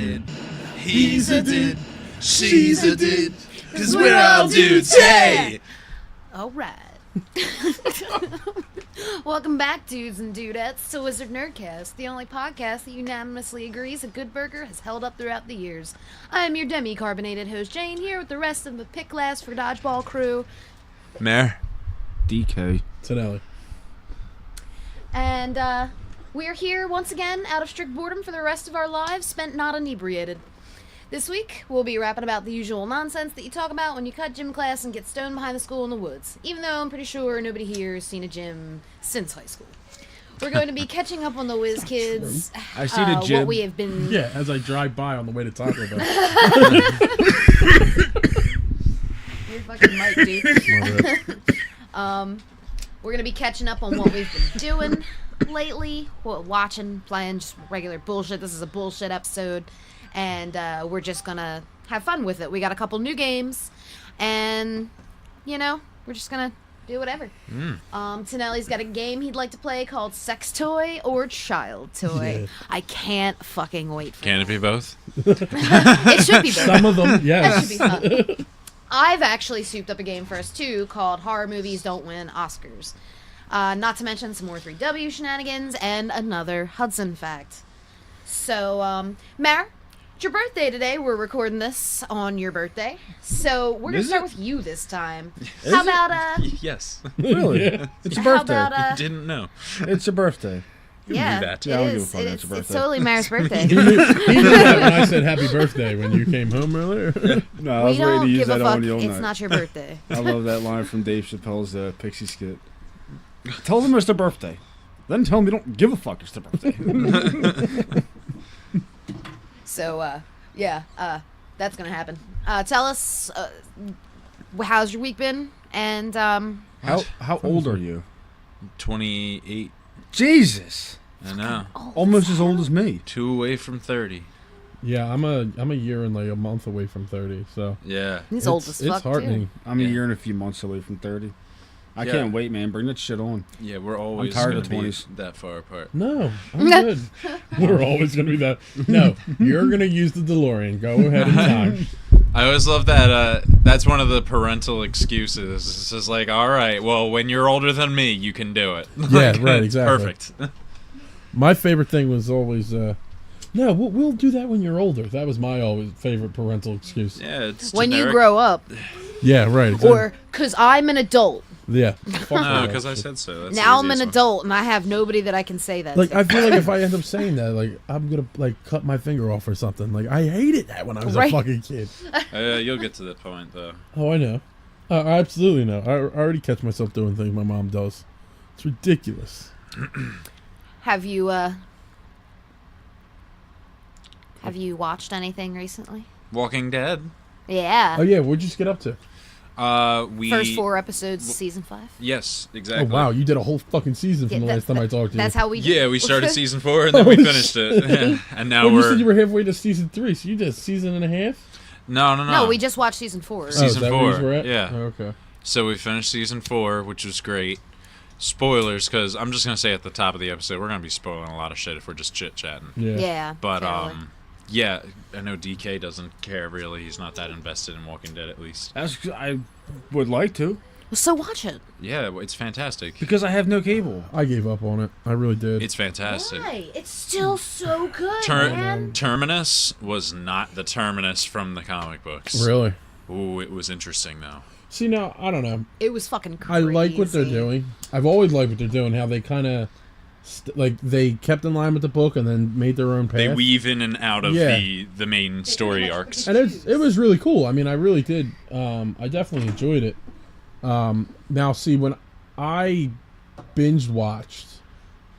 did. He's a did. She's a did. 'Cause we're all dudes, hey! Alright. Welcome back, dudes and dudettes, to Wizard Nerdcast, the only podcast that unanimously agrees a good burger has held up throughout the years. I am your demi-carbonated host, Jane, here with the rest of the Pick Last for Dodgeball crew. Mayor. DK. Tonelli. And, we're here once again out of strict boredom for the rest of our lives spent not inebriated. This week, we'll be rapping about the usual nonsense that you talk about when you cut gym class and get stoned behind the school in the woods, even though I'm pretty sure nobody here has seen a gym since high school. We're going to be catching up on the Whiz Kids. I see the gym. What we have been... Yeah, as I drive by on the way to Taco Bell. Your fucking mic, dude. We're going to be catching up on what we've been doing lately, watching, playing, just regular bullshit. This is a bullshit episode. And we're just gonna have fun with it. We got a couple new games, and you know, we're just gonna do whatever. Tonelli's got a game he'd like to play called Sex Toy or Child Toy. Yeah. I can't fucking wait for Can it be both? It should be both. Some of them, yes. That should be fun. I've actually souped up a game for us too called Horror Movies Don't Win Oscars. Not to mention some more 3W shenanigans and another Hudson Fact. So, Mara, it's your birthday today. We're recording this on your birthday. So we're going to start with you this time. How about, Yes. Really? Yeah. It's your birthday. How about, You didn't know. It's your birthday. yeah, knew that. Yeah, I it don't give a is. fuck, it's your It's birthday. totally Mara's birthday. He knew that when I said happy birthday when you came home earlier. No, I We was ready don't to use give a that fuck. on the old It's night. not your birthday. I love that line from Dave Chappelle's Pixie skit. Tell them it's their birthday. Then tell them you don't give a fuck it's their birthday. So, yeah, that's going to happen. Tell us, how's your week been? And, How old are you? 28. Jesus. I know. Almost as old as me. 2 away from 30. Yeah, I'm a year and like a month away from 30, so Yeah. He's old as fuck, it's heartening. I'm Yeah. a year and a few months away from 30. I Yeah. can't wait, man. Bring that shit on. Yeah, we're always tired going of to be 20s. that far apart. No, I'm good. We're always gonna be that. No, you're gonna use the DeLorean. Go ahead in time. I always love that. That's one of the parental excuses. It's just like, all right, well, when you're older than me, you can do it. Yeah, right, exactly. Perfect. My favorite thing was always, no, we'll do that when you're older. That was my always favorite parental excuse. Yeah, it's when generic. you grow up. Yeah, right. Exactly. Or, because I'm an adult. Yeah. Fuck No, that because I shit. said so. That's Now the I'm an easiest one. adult, and I have nobody that I can say that Like, to. I feel like if I end up saying that, like, I'm gonna, like, cut my finger off or something. Like, I hated that when I was Right. a fucking kid. You'll get to that point, though. Oh, I know. I absolutely know. I already catch myself doing things my mom does. It's ridiculous. Have you watched anything recently? Walking Dead. Yeah. Oh, yeah, what'd you just get up to? We First 4 episodes of season 5. Yes, Oh, exactly. wow, you did a whole fucking season from the last time I talked to you. That's how we do. Yeah, we started season 4 and then we finished it, and now Well, you we're said you were halfway to season 3, so you did a season and a half? no. No, we just watched season 4. Season Oh, is that where 4, we're at? yeah. Oh, okay. So we finished season 4, which was great. Spoilers, because I'm just gonna say at the top of the episode, we're gonna be spoiling a lot of shit if we're just chit chatting. Yeah. Yeah. But totally. yeah, I know DK doesn't care really. He's not that invested in Walking Dead, at least. I would like to. So watch it. Yeah, it's fantastic. Because I have no cable. I gave up on it. I really did. It's fantastic. Why? It's still so good, man. Terminus was not the Terminus from the comic books. Really? Ooh, it was interesting though. See, now, I don't know. It was fucking crazy. I like what they're doing. I've always liked what they're doing, how they kind of, they kept in line with the book and then made their own path. They weave in and out of Yeah. the main story arcs. And it was really cool. I mean, I really did. I definitely enjoyed it. Now, see, when I binge watched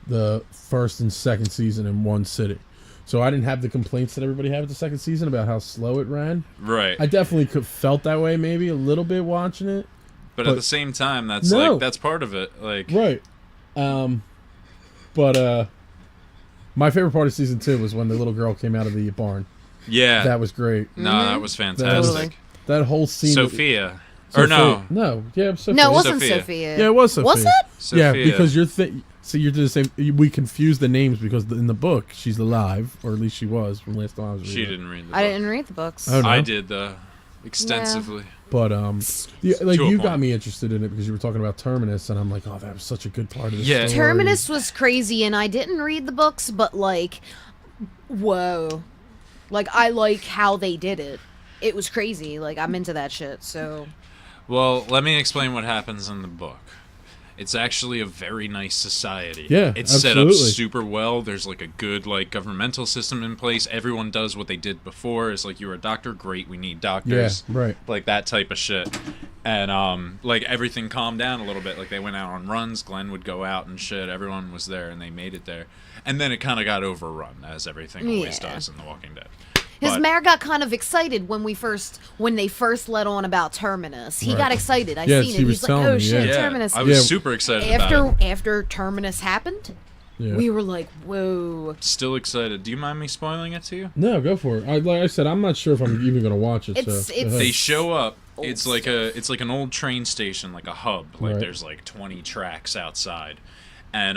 the first and second season in one sitting, so I didn't have the complaints that everybody had with the second season about how slow it ran. Right. I definitely felt that way maybe a little bit watching it. But at the same time, that's No. like that's part of it. Like Right. But my favorite part of season 2 was when the little girl came out of the barn. yeah. That was great. No, that was fantastic. That whole scene. Sophia. Or no. No. Yeah, Sophia. No, it wasn't Sophia. Sophia. Yeah, it was Sophia. Was it? Yeah, Sophia. because So you're the same. We confuse the names because in the book she's alive, or at least she was from last time I was reading. She didn't read the book. I didn't read the books. Oh, no? I did extensively. But like To a you point. got me interested in it because you were talking about Terminus, and I'm like, oh, that was such a good part of the Yeah. story. Terminus was crazy, and I didn't read the books, but like, whoa, like I like how they did it. It was crazy. Like I'm into that shit. So Well, let me explain what happens in the book. It's actually a very nice society. Yeah, it's set up absolutely. super well. There's like a good like governmental system in place. Everyone does what they did before. It's like you're a doctor, great. We need doctors. Yeah, right. Like that type of shit. And like everything calmed down a little bit. Like they went out on runs. Glenn would go out and shit. Everyone was there, and they made it there. And then it kind of got overrun, as everything always Yeah. does in The Walking Dead. his But- mayor got kind of excited when they first let on about Terminus. He Right. got excited. I Yes, seen he it. was He's like, telling oh me, shit, yeah. Terminus. I was Yeah. super excited about it. After Terminus happened, Yeah. we were like, whoa. Still excited. Do you mind me spoiling it to you? No, go for it. Like I said, I'm not sure if I'm even gonna watch it. It's- so it's- go ahead. They show up. Old It's like an old train station, like a hub. Like Right. there's like 20 tracks outside, and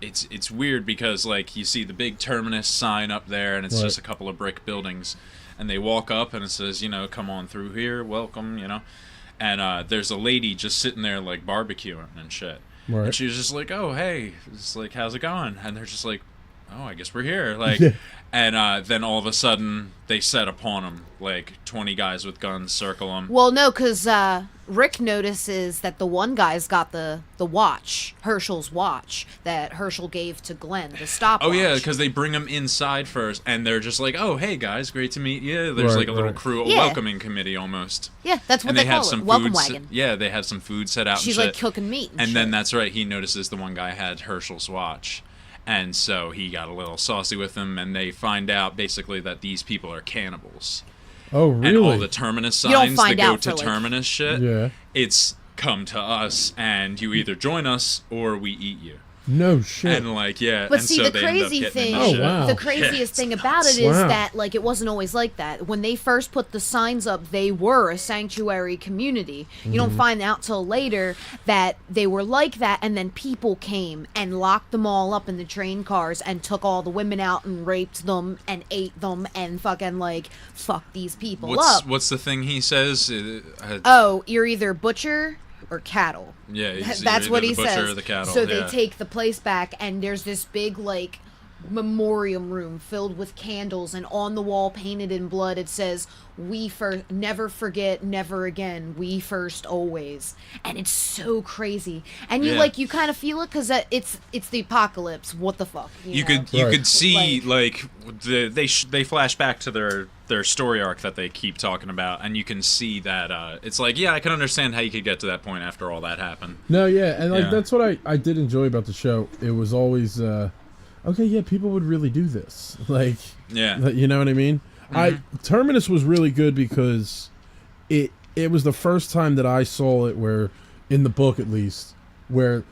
it's weird because like you see the big Terminus sign up there, and it's Right. just a couple of brick buildings, and they walk up and it says, come on through here, welcome, and there's a lady just sitting there like barbecuing and shit, Right. and she was just like, oh hey, it's like how's it going? And they're just like, oh, I guess we're here. Like, Yeah. and then all of a sudden they set upon him, like 20 guys with guns circle him. Well, no, because Rick notices that the one guy's got the watch, Herschel's watch, that Herschel gave to Glenn, the stopwatch. Oh yeah, because they bring him inside first, and they're just like, "Oh, hey guys, great to meet you." There's Right, like a little right. crew, a Yeah. welcoming committee almost. Yeah, that's what And they have call some it. Welcome food. wagon. Yeah, they have some food set out. She's and like shit. cooking meat. And shit. then that's right. He notices the one guy had Herschel's watch, and so he got a little saucy with him, and they find out basically that these people are cannibals. Oh, really? And all the Terminus You don't signs that find go out to for, like- Terminus shit. Yeah. It's come to us, and you either join us or we eat you. No shit. And like, yeah. But and see, so the they end up crazy getting thing, into Oh, shit. wow. the craziest thing about it is Wow. that like it wasn't always like that. When they first put the signs up, they were a sanctuary community. You don't find out till later that they were like that, and then people came and locked them all up in the train cars and took all the women out and raped them and ate them and fucking like fucked these people up. What's the thing he says? Oh, you're either butcher or cattle. Yeah, he's That's either what the he butcher says. or the cattle, So yeah. they take the place back, and there's this big like memoriam room filled with candles, and on the wall painted in blood it says, "We first, never forget, never again. We first, always." And it's so crazy, and you Yeah. like you kind of feel it because it's the apocalypse. What the fuck? You know? could Right. see like they flash back to their story arc that they keep talking about, and you can see that it's like, yeah, I can understand how you could get to that point after all that happened. No, yeah, and like Yeah. that's what I did enjoy about the show. It was always okay, yeah, people would really do this. Like, Yeah. you know what I mean? Terminus was really good because it was the first time that I saw it where, in the book at least, where,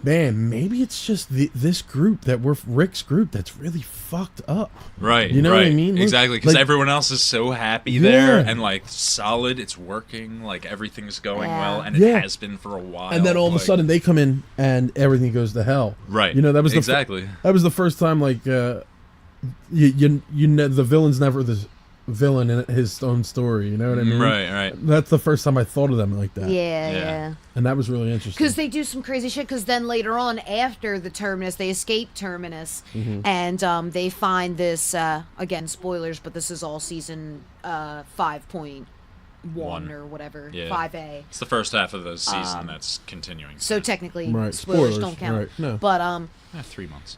man, maybe it's just this group that we're Rick's group that's really fucked up. Right. You know what I right. mean? Look, Exactly, because like- everyone else is so happy there Yeah. and like solid. It's working. Like everything's going Yeah. well, and it Yeah. has been for a while. And then all of a like- sudden they come in and everything goes to hell. right? You know, that was the exactly. that was the first time like you know, the villain's never the villain in his own story. You know what I mean? Right. Right. That's the first time I thought of them like that. Yeah, Yeah. yeah. And that was really interesting. Because they do some crazy shit. Because then later on, after the Terminus, they escape Terminus, Mm-hmm. and they find this. Again, spoilers, but this is all season 5.1 One. or whatever, Yeah. 5A. It's the first half of the season that's continuing. So technically, Right, spoilers, spoilers, don't count. right, no. But 3 months.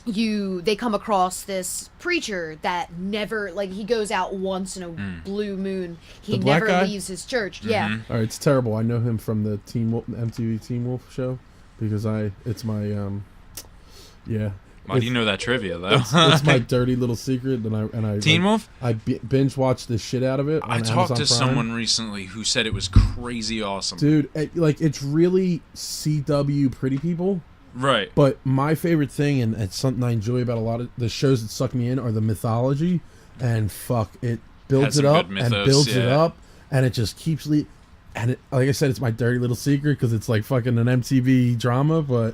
they come across this preacher that never, like, he goes out once in a blue moon. He The black never guy? leaves his church. Yeah. All right, it's terrible. I know him from the MTV Teen Wolf show because it's my yeah. Why do you know that trivia though? It's my dirty little secret, and I Teen Wolf? I binge watched the shit out of it. I on talked Amazon to Prime. someone recently who said it was crazy awesome. Dude, like it's really CW pretty people. Right. But my favorite thing, and it's something I enjoy about a lot of the shows that suck me in, are the mythology. And fuck, it builds Has it some up good and mythos, builds it yeah. up, and it just keeps And like I said, it's my dirty little secret because it's like fucking an MTV drama, but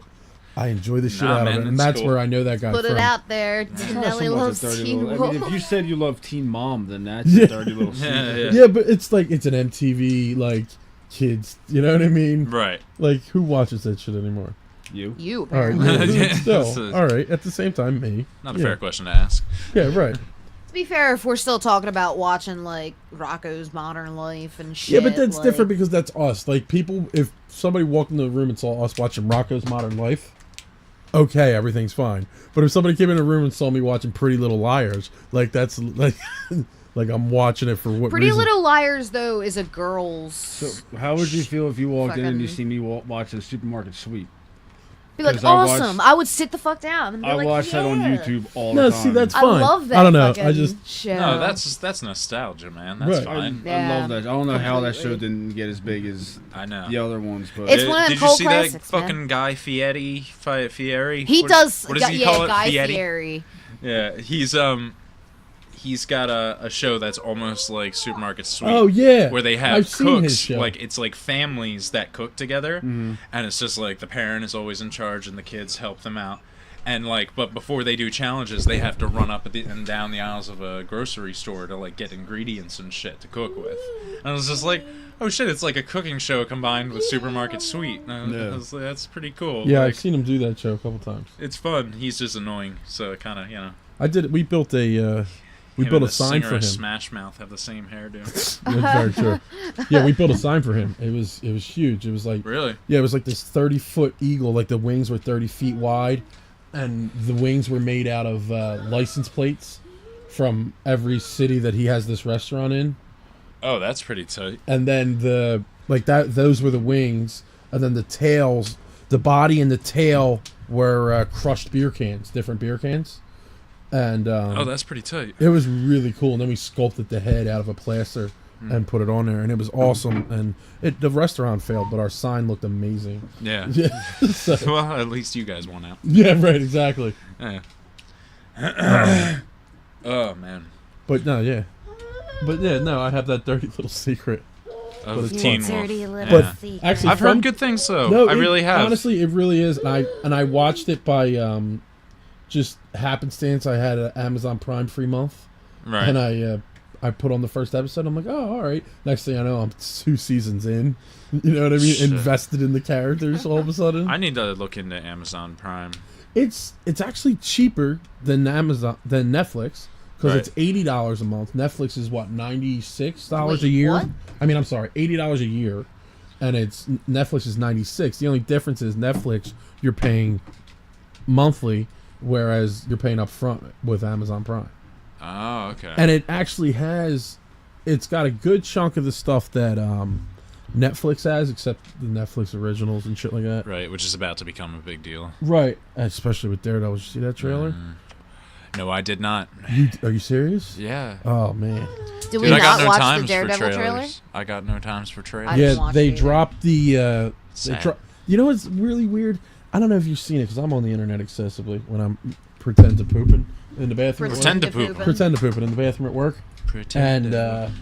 I enjoy the shit out of it, and that's cool. where I know that guy Put from. it out there. Tonelli loves Teen Wolf. I mean, if you said you love Teen Mom, then that's a dirty little secret. Yeah, but it's like it's an MTV like kids. You know what I mean? Right. Like who watches that shit anymore? You. All right. Apparently. Yeah, still, all right. At the same time, me. Not a fair question to ask. Yeah. Right. To be fair, if we're still talking about watching like Rocco's Modern Life and shit. Yeah, but that's like, different because that's us. Like people, if somebody walked into the room and saw us watching Rocco's Modern Life, okay, everything's fine. But if somebody came in the room and saw me watching Pretty Little Liars, like that's like, like I'm watching it for what Pretty reason? Little Liars though is a girl's. So, how would you feel if you walked in and you Fucking- see me watching the supermarket sweep? Be like 'Cause I watch- awesome. I would sit the fuck down and be I like, watch that on yeah. YouTube all No, the time. see, that's I fine. love that. I don't know. fucking I just show. No, that's nostalgia, man. That's Right. fine. Yeah. I love that. I don't know how that show Completely. didn't get as big as I know. the other ones, but It's one of them Did you cult see classics, that man. fucking Guy Fieri? He does. What does he call it? Guy Fieri? Fieri. Yeah, he's got a show that's almost like Supermarket Sweep. oh yeah, Where they have I've seen his cooks, show. like it's like families that cook together, Mm-hmm. and it's just like the parent is always in charge and the kids help them out, and like but before they do challenges, they have to run up and down the aisles of a grocery store to like get ingredients and shit to cook with, and I was just like, oh shit, it's like a cooking show combined with Supermarket Sweep. And I was like, that's pretty cool. yeah, like, I've seen him do that show a couple times. it's fun. He's just annoying, so it kind of I did. We built a. We him built and a the sign singer for him. of Smash Mouth have the same hairdo. That's very true. Yeah, we built a sign for him. It was huge. It was like Really? yeah, it was like this 30-foot eagle. Like the wings were 30 feet wide, and the wings were made out of license plates from every city that he has this restaurant in. Oh, that's pretty tight. And then those were the wings, and then the tails, the body and the tail were crushed beer cans, different beer cans. And Oh, that's pretty tight. it was really cool. And then we sculpted the head out of a plaster and put it on there, and it was awesome. And the restaurant failed, but our sign looked amazing. Yeah. Yeah. So- Well, at least you guys won out. yeah, right, exactly. Yeah. Oh man. But no, yeah. But yeah, no, I have that dirty little secret. But Of it's Teen fun. Wolf. Dirty little Yeah. secret. Actually, I've heard good things though. No, I really have. Honestly, it really is. And I watched it by just happenstance. I had an Amazon Prime free month, Right. and I put on the first episode. I'm like, oh, all right. Next thing I know, I'm 2 seasons in. You know what I mean? Shit. Invested in the characters all of a sudden. I need to look into Amazon Prime. It's actually cheaper than Netflix because Right. it's $80 a month. Netflix is what, $96 Wait, a year? what? I mean, I'm sorry, $80 a year, and Netflix is $96. The only difference is Netflix you're paying monthly, whereas you're paying up front with Amazon Prime. Oh, okay. And it actually it's got a good chunk of the stuff that Netflix has, except the Netflix originals and shit like that. Right, which is about to become a big deal. Right, especially with Daredevil. Did you see that trailer? No, I did not. Are you serious? Yeah. Oh man. Did we Dude, I got not no watch the times for Daredevil trailers. trailer? I got no times for trailers. I didn't Yeah, watch they it either. dropped the. They Sad. you know what's really weird? I don't know if you've seen it because I'm on the internet excessively when I'm pretend to pooping in the bathroom. Pretend to poop. Pretend to pooping in the bathroom at work, Pretend. and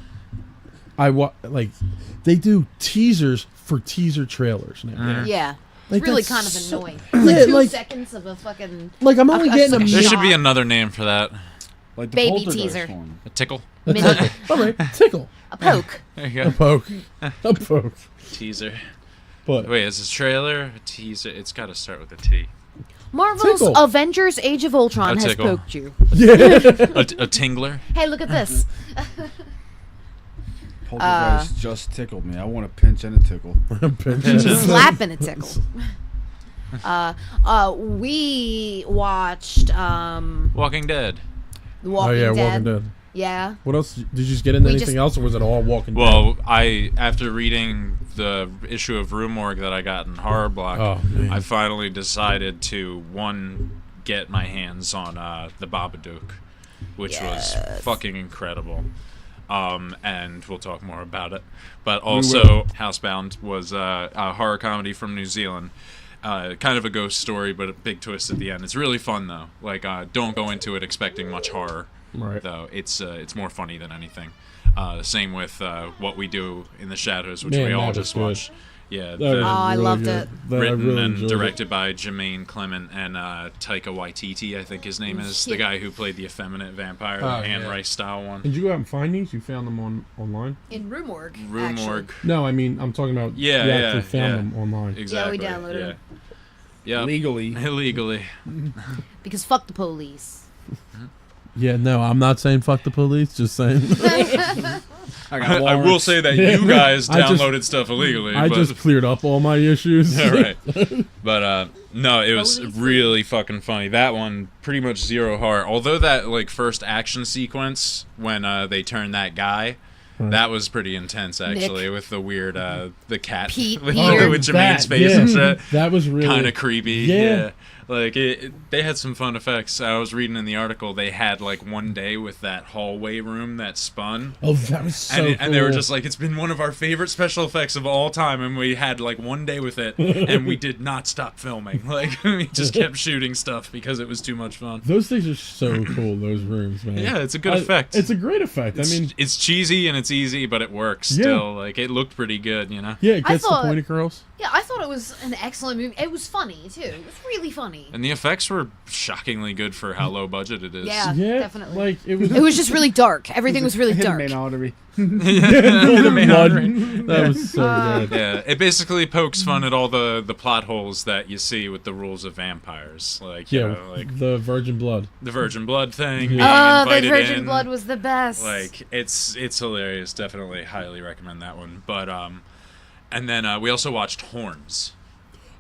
they do teasers for teaser trailers now. Yeah. Like, It's really that's kind of so- annoying. Yeah, Like 2 like- seconds of a fucking Like I'm only A getting a second. There minute. should be another name for that. like the Baby Poltergeist teaser. one. A tickle. mini, All right, tickle, a poke. There you a go. poke, a poke. Teaser. But Wait, is this trailer? A teaser? It's got to start with a T. Marvel's Tickle. Avengers Age of Ultron A has tickle. poked you. yeah, A tingler? Hey, look at this. Poltergeist just tickled me. I want a pinch and a tickle. Slap and a tickle. We watched Walking Dead. The Walking oh yeah, Dead. Walking Dead. Yeah. What else? Did you just get into We anything just- else, or was it all Walking Dead? Well, after reading the issue of Rue Morgue that I got in Horror Block, Oh, man. I finally decided to get my hands on the Babadook, which was fucking incredible. And we'll talk more about it. But also, Housebound was a horror comedy from New Zealand. Kind of a ghost story, but a big twist at the end. It's really fun though. Like, don't go into it expecting much horror. Right. Though it's more funny than anything. Same with What We Do in the Shadows, which Man, we all that was just good. watched. Yeah, That was I really loved good. it. That I written really and enjoyed directed it. by Jermaine Clement and Taika Waititi, I think his name is, the Yeah. guy who played the effeminate vampire, the Oh, Anne yeah. Rice style one. Did you go out and find these? You found them online? In Rue Morgue. Rue actually. Morgue. No, I mean I'm talking about. Yeah, you yeah, actually found yeah. them online. Exactly. downloaded them. Yeah. Legally. Illegally. Because fuck the police. Yeah, no, I'm not saying fuck the police. Just saying. I will say that you guys I just- downloaded stuff illegally. I but, just cleared up all my issues. yeah, right. But no, it was Police. really fucking funny. That one, pretty much zero heart. Although that like first action sequence when they turned that guy, that was pretty intense actually. Nick. With the weird the cat Pete, with, Peter. with Jermaine's That, face yeah. and shit. That was really Kind of creepy. Yeah. Like they had some fun effects. I was reading in the article they had like one day with that hallway room that spun. Oh, that was so cool. And they were just like, it's been one of our favorite special effects of all time, and we had like one day with it, and we did not stop filming. Like we just kept shooting stuff because it was too much fun. Those things are so cool. Those rooms, man. Yeah, it's a good effect. It's a great effect. I mean, It's cheesy and it's easy, but it works Yeah. still. Like it looked pretty good, you know. yeah, it I gets thought- the point across. Yeah, I thought it was an excellent movie. It was funny, too. It was really funny. And the effects were shockingly good for how low budget it is. Yeah, Yeah, definitely. like it was. It was just really dark. Everything was really Hidden dark. main artery. The main blood. artery. That was so good. Yeah, it basically pokes fun at all the plot holes that you see with the rules of vampires, like you Yeah, know, like the virgin blood. the virgin blood thing. Yeah. Being Oh, the invited virgin in. blood was the best. Like it's hilarious. Definitely highly recommend that one. But and then we also watched Horns.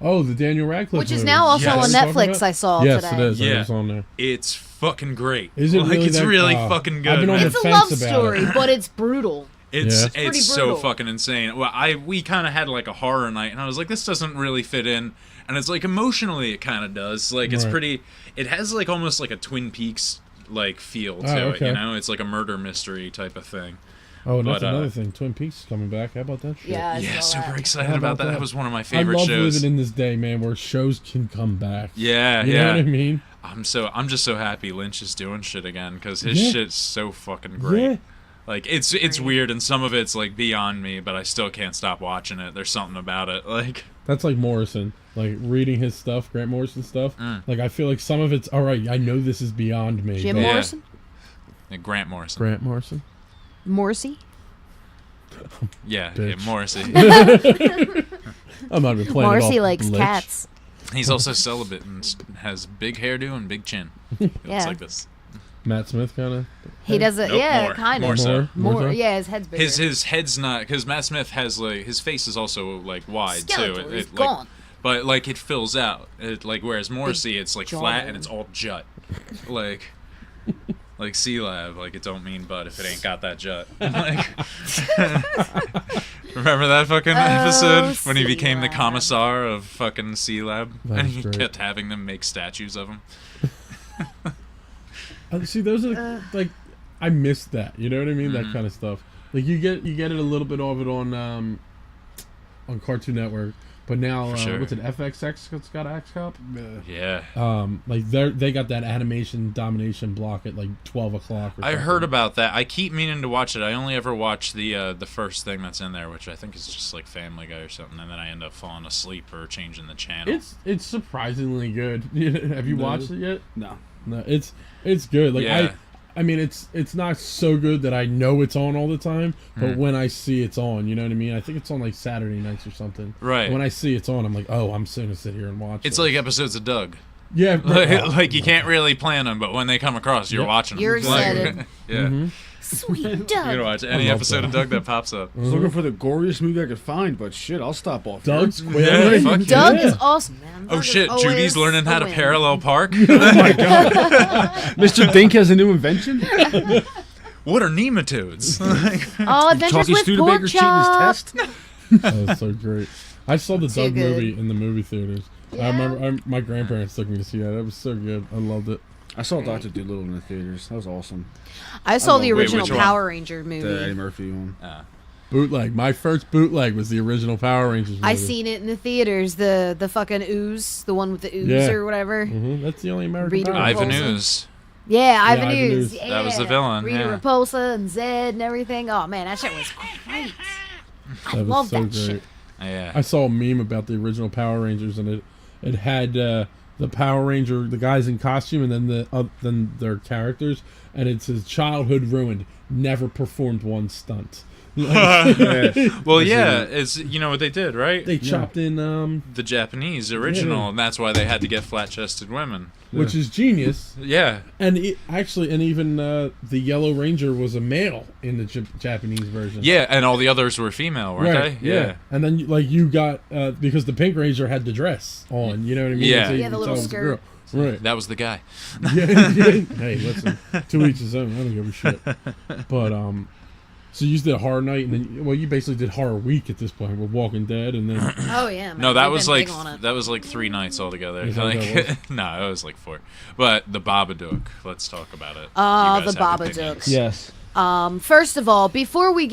Oh, the Daniel Radcliffe, Which is movie. now also Yes. on What are you talking Netflix, about? I saw Yes, today. it is. Yeah. It was on there. It's fucking great. Is it like really it's that- really oh, fucking I've good. been on man. the It's a fence love about story, it. but it's brutal. It's Yeah. pretty it's so brutal. fucking insane. Well, we kind of had like a horror night, and I was like, this doesn't really fit in. And it's like emotionally, it kind of does. Like it's Right. pretty. It has like almost like a Twin Peaks like feel to Oh, it. okay. You know, it's like a murder mystery type of thing. Oh, and that's But, another thing. Twin Peaks is coming back. How about that shit? Yeah, I Yeah, saw super that. excited How about about that. that? That was one of my I favorite love shows. living in this day, man, where shows can come back. Yeah, You yeah. know what I mean? I'm just so happy Lynch is doing shit again because his Yeah. shit's so fucking great. Yeah. Like it's weird and some of it's like beyond me, but I still can't stop watching it. There's something about it. Like That's like Morrison. Like reading his stuff, Grant Morrison stuff. Mm. Like I feel like some of it's all right. I know this is beyond me. Jim but- Yeah. Morrison? Grant Morrison. Grant Morrison. Morrissey? Yeah, Bitch. Morrissey. I'm not even playing. it Morrissey off likes Blitz. cats. He's also celibate and has big hairdo and big chin. He looks Yeah. like this. Matt Smith kind of. He does it, Nope, yeah, more. kind More of. so. More, so? yeah, his head's bigger. His head's not because Matt Smith has like his face is also like wide Skeletal, too. he's Like, gone. but like it fills out. It, like whereas Morrissey, it's like flat and jawbone. it's all jut. Like C-Lab, like it don't mean butt if it ain't got that jut. Like, remember that fucking episode when he became the C-Lab. commissar of fucking C-Lab That and was he great. kept having them make statues of him. See, those are like, I missed that. You know what I mean? Mm-hmm. That kind of stuff. Like you get it a little bit of it on Cartoon Network, but now For sure. what's it? FXX that's got X Cop. Yeah. Like they got that animation domination block at like 12 o'clock. Or I something. heard about that. I keep meaning to watch it. I only ever watch the first thing that's in there, which I think is just like Family Guy or something, and then I end up falling asleep or changing the channel. It's surprisingly good. Have you No. watched it yet? No. No, it's good. Like Yeah. I mean, it's not so good that I know it's on all the time, but Hmm. when I see it's on, you know what I mean? I think it's on like Saturday nights or something. Right. When I see it's on, I'm like, oh, I'm soon to sit here and watch It's it. like episodes of Doug. Yeah, Like you can't really plan them, but when they come across, you're Yep. watching them. You're Like, excited. yeah. Mm-hmm. Sweet You're gonna Doug. watch any love episode of that. Doug that pops up. I was looking for the goriest movie I could find, but shit, I'll stop off. here. Doug's Yeah, Quail. fuck Doug yeah. is awesome, man. Oh Doug is shit, always Judy's learning how a to win. parallel park. Oh my god. Mr. Dink has a new invention? What are nematodes? Oh, Adventures Chalky with Studebaker Pork cheating his Chop. test? That was so great. I saw the Too Doug good. movie in the movie theaters. Yeah? I remember my grandparents took me to see that. It was so good. I loved it. I saw Dr. Dolittle in the theaters. That was awesome. I saw the Wait, original which one? Power Ranger The Eddie movie. Murphy one. Bootleg. My first bootleg was the original Power Rangers movie. I seen it in the theaters. The fucking ooze, the one with the ooze Yeah. or whatever. That's the only American Read it. Power Ivan Repulsive. Ooze. Yeah, Ivan Ivan Ooze. Ooze. Yeah. That was the villain, Rita yeah. Repulsa and Zed and everything. Oh man, that shit was great. I That was love so that great. shit. Yeah. I saw a meme about the original Power Rangers, and it had the Power Ranger, the guys in costume, and then then their characters, and it says childhood ruined, never performed one stunt. Well, yeah, it's you know what they did, right? They chopped in The Japanese original, and that's why they had to get flat-chested women. which is genius. Yeah. And even the Yellow Ranger was a male in the Japanese version. Yeah, and all the others were female, weren't Right. they? Yeah. And then you got because the Pink Ranger had the dress on. You know what I mean? Yeah. So you Yeah, the could little tell it was a skirt. girl. Right. That was the guy. Yeah. Hey, listen. To each his own. I don't give a shit. But so you did Horror Night, and then you basically did Horror Week at this point with Walking Dead, and then Oh yeah. Man. No, that We've was been like big on it. 3 nights altogether. Is that what that Like, no, it was like 4. But the Babadook, let's talk about it. The You guys have Babadook. opinions. Yes. First of all, before we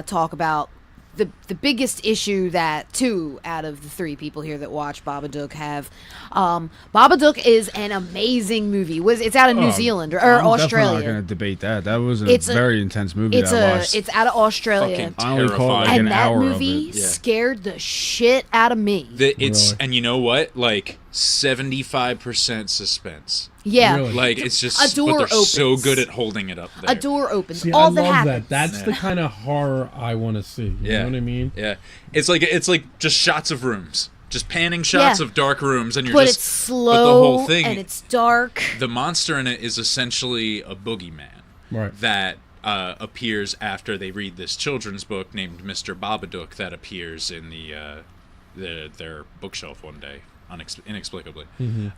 talk about the biggest issue that 2 out of the 3 people here that watch Babadook have, Babadook is an amazing movie. It's out of New Zealand or I'm definitely not Australia. going to debate that. That was It's a a- very intense movie that I watched. It's out of Australia. Fucking I only caught like terrifying. an And that hour movie of it. Yeah. scared the shit out of me. It's Really? and you know what? Like 75% suspense. Yeah. Really? Like it's just A door but they're so opens. good at holding it up there. A door opens. see, all I that love happens. that. That's the kind of horror I want to see. You know what I mean? Yeah. It's like just shots of rooms. Just panning shots Yeah. of dark rooms and you're But just it's slow but the whole thing and it's dark. the monster in it is essentially a boogeyman Right. that appears after they read this children's book named Mr. Babadook that appears in their bookshelf one day inexplicably and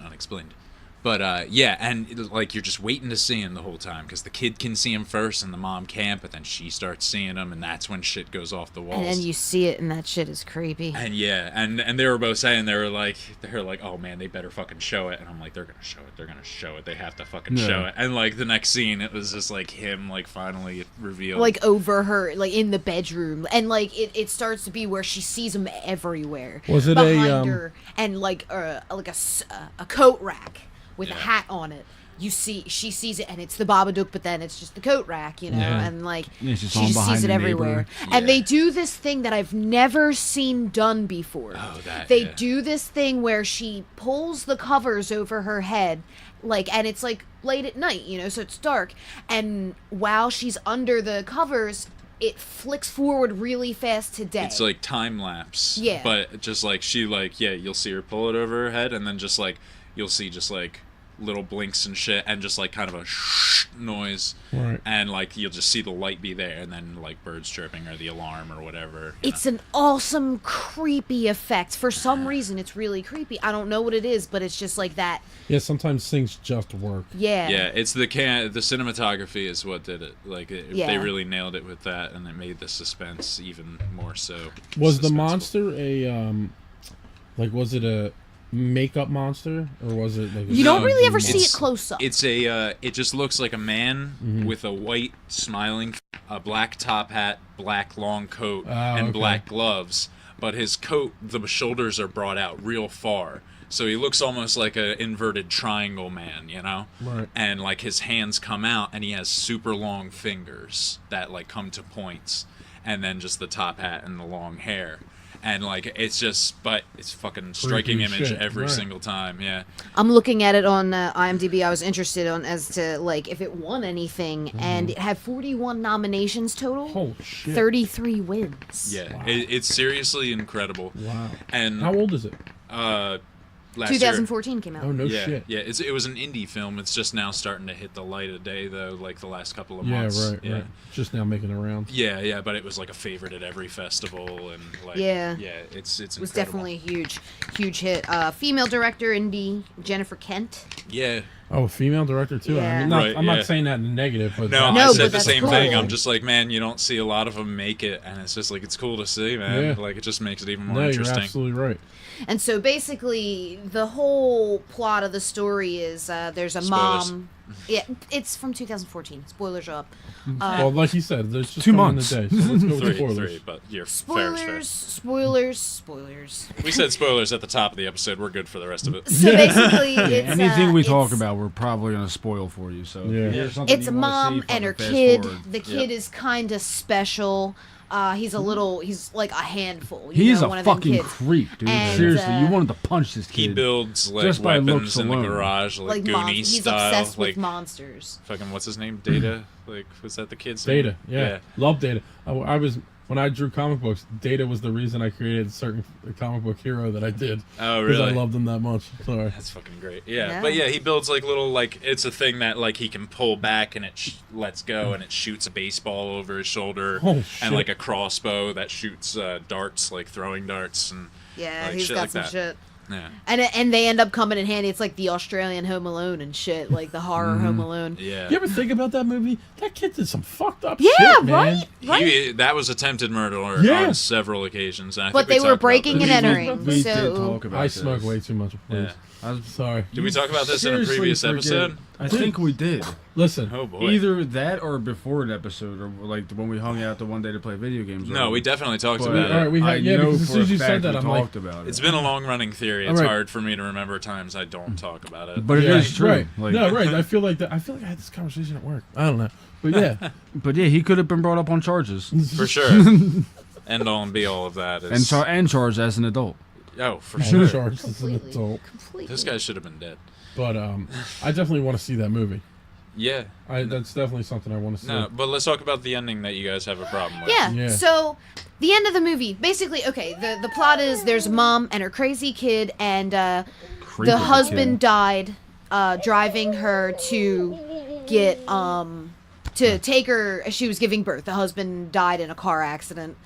unexplained. But yeah, and like you're just waiting to see him the whole time because the kid can see him first and the mom can't, but then she starts seeing him and that's when shit goes off the walls. And then you see it and that shit is creepy. And yeah, and they were both saying they were like, oh man, they better fucking show it. And I'm like, they're gonna show it. They have to fucking show it. And like the next scene, it was just like him like finally revealed, Like over her, like in the bedroom, and like it starts to be where she sees him everywhere. Was it behind her and like a coat rack with a Yeah. hat on it. She sees it and it's the Babadook, but then it's just the coat rack, you know, Yeah. and like Yeah, it's just she on just behind sees it the everywhere. neighbor. And Yeah. they do this thing that I've never seen done before. Oh, that, They yeah. do this thing where she pulls the covers over her head, like, and it's like late at night, you know, so it's dark. And while she's under the covers, it flicks forward really fast to day. It's like time lapse. Yeah. But just like she like you'll see her pull it over her head, and then just like you'll see just like little blinks and shit, and just like kind of a shh noise, Right. and like you'll just see the light be there, and then like birds chirping or the alarm or whatever. It's an awesome, creepy effect. For some reason, it's really creepy. I don't know what it is, but it's just like that. Yeah. Sometimes things just work. Yeah. Yeah, it's the cinematography is what did it. Like Yeah. they really nailed it with that, and it made the suspense even more so. Was the suspenseful. monster was it a makeup monster or was it like You don't No, really ever see it it's- close up. It's a. It just looks like a man with a white smiling, a black top hat, black long coat, and okay. black gloves. But his coat, the shoulders are brought out real far, so he looks almost like a inverted triangle man, you know. Right. And like his hands come out, and he has super long fingers that like come to points, and then just the top hat and the long hair. And like it's just, but it's fucking striking Freaky image shit, every right. single time. Yeah. I'm looking at it on IMDb. I was interested on as to like if it won anything, and it had 41 nominations total. Holy shit. 33 wins. Yeah, Wow. it's seriously incredible. Wow. And How old is it? last 2014 came out. Oh no year, shit. yeah, it was an indie film. It's just now starting to hit the light of day though, like the last couple of Yeah, months. right, right. Just now making the rounds. Yeah, but it was like a favorite at every festival and like Yeah. it's It was incredible. definitely a huge hit. Female director indie Jennifer Kent. Yeah. Oh, female director too. I Yeah. mean, Right, I'm yeah. not saying that in a negative, but No, No, I but said the that's same cool. thing. I'm just like, man, you don't see a lot of them make it, and it's just like it's cool to see, man. Yeah. Like it just makes it even more no, you're interesting. absolutely right. And so basically, the whole plot of the story is there's a Spoilers. mom. Yeah, it's from 2014. Spoilers are up. Well, like you said, there's just 2 coming months. in the day. So let's go with Three, spoilers. but you're fair. Spoilers. We said spoilers at the top of the episode. We're good for the rest of it. So basically, it's Anything we it's, talk about, we're probably gonna spoil for you. So Yeah. if there's something It's you a wanna mom see, and her fucking kid. fast forward. The kid is kind of special. He's like a handful. He's one a of them fucking kids. creep, dude. And, Seriously, you uh, wanted to punch this kid. He builds like Just by weapons looks in the alone. garage, like Goonies He's style. obsessed Like with monsters. fucking what's his name? Data. Like was that the kid's name? Data, yeah. Love Data. I was when I drew comic books. Data was the reason I created a certain comic book hero that I did. Oh Because really? I loved him that much. Sorry. That's fucking great. Yeah. Yeah. But yeah, he builds like little like it's a thing that like he can pull back and it lets go and it shoots a baseball over his shoulder Oh, shit. and like a crossbow that shoots darts, like throwing darts and Yeah, like, he's shit got like some that. shit. yeah. And they end up coming in handy. It's like the Australian Home Alone and shit, like the horror Home Alone. Yeah. You ever think about that movie? That kid did some fucked up Yeah, shit, man. right. That was attempted murder Yeah. on several occasions. And I But think we they were talked about breaking this. and entering. We did So talk about I this. smoke way too much. Please. Yeah. I was- Sorry. Did we talk about this in a seriously previous forget- episode? I think we did. Listen. Oh boy. Either that or before an episode, or like when we hung out the one day to play video games. No, we definitely talked But about all right, it. we had, I yeah, know because as for soon as a you fact said that, we I'm like, talked about it. It's been a long running theory. It's All right. hard for me to remember times I don't talk about it. But it is true. Right. Like, No, right. I feel like I had this conversation at work. I don't know, but yeah, But yeah, he could have been brought up on charges For sure. End all and be all of that is and charged as an adult. oh for I'm sure. charged as an completely, adult. completely. This guy should have been dead. But I definitely want to see that movie. Yeah. That's definitely something I want to see. No, but let's talk about the ending that you guys have a problem with. Yeah. Yeah. So the end of the movie, basically, okay. The plot is there's a mom and her crazy kid, and Creep of the a husband kid. died driving her to get to take her. She was giving birth. The husband died in a car accident.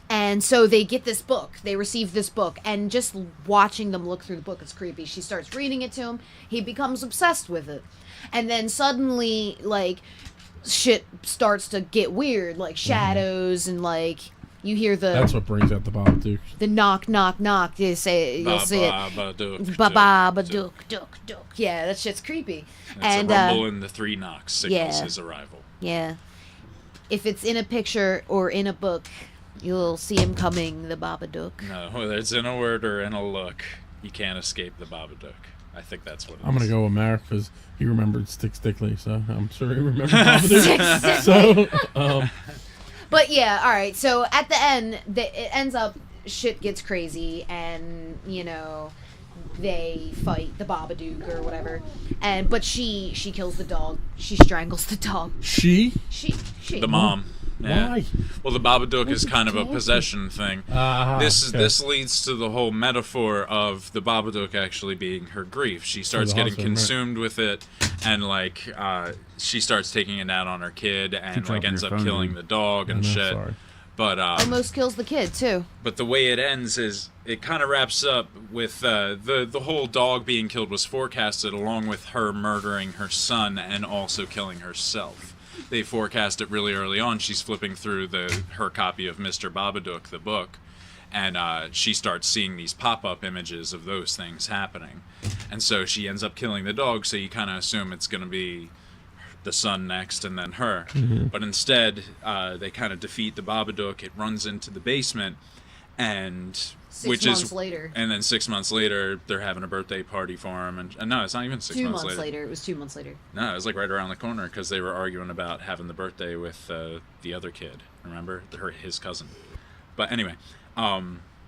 And so they get this book. They receive this book, and just watching them look through the book is creepy. She starts reading it to him. He becomes obsessed with it, and then suddenly, like, shit starts to get weird, like shadows and like you hear That's what brings out the Babadook. the knock knock knock. You'll see it. Babadook. Babadook, dook, dook. Yeah, that shit's creepy. It's And a rumble in the three knocks signals yeah. his arrival. yeah, if it's in a picture or in a book, you'll see him coming. The Babadook. No, whether it's in a word or in a look, you can't escape the Babadook. I think that's what it is. I'm gonna go with Marek because he remembered Stick Stickly, so I'm sure he remembered Babadook. So, But yeah, all right. So at the end, it ends up shit gets crazy, and you know they fight the Babadook or whatever. But she kills the dog. She strangles the dog. she? She The mom. Yeah. Why? Well, the Babadook is kind of a possession thing. This leads to the whole metaphor of the Babadook actually being her grief. She starts the getting husband, right. consumed with it, and like she starts taking it out on her kid, and like dropping ends your up phone, killing dude. the dog and No, shit. sorry. But almost kills the kid too. but the way it ends is it kind of wraps up with the whole dog being killed was forecasted along with her murdering her son and also killing herself. They forecast it really early on. She's flipping through her copy of Mr. Babadook, the book, and she starts seeing these pop-up images of those things happening. And so she ends up killing the dog, so you kind of assume it's going to be the son next and then her. But instead, they kind of defeat the Babadook. It runs into the basement, and... 6 months later. And then 6 months later, they're having a birthday party for him. And no, it's not even 6 2 months months later. later. It was 2 months later. No, it was like right around the corner because they were arguing about having the birthday with the other kid. Remember? His cousin. But anyway,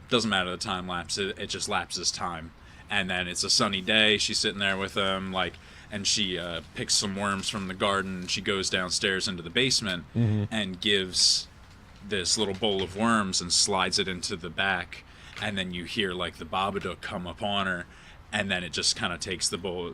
doesn't matter the time lapse. It just lapses time. And then it's a sunny day. She's sitting there with him, and she picks some worms from the garden. She goes downstairs into the basement and gives this little bowl of worms and slides it into the back. And then you hear like the Babadook come upon her, and then it just kind of takes the bowl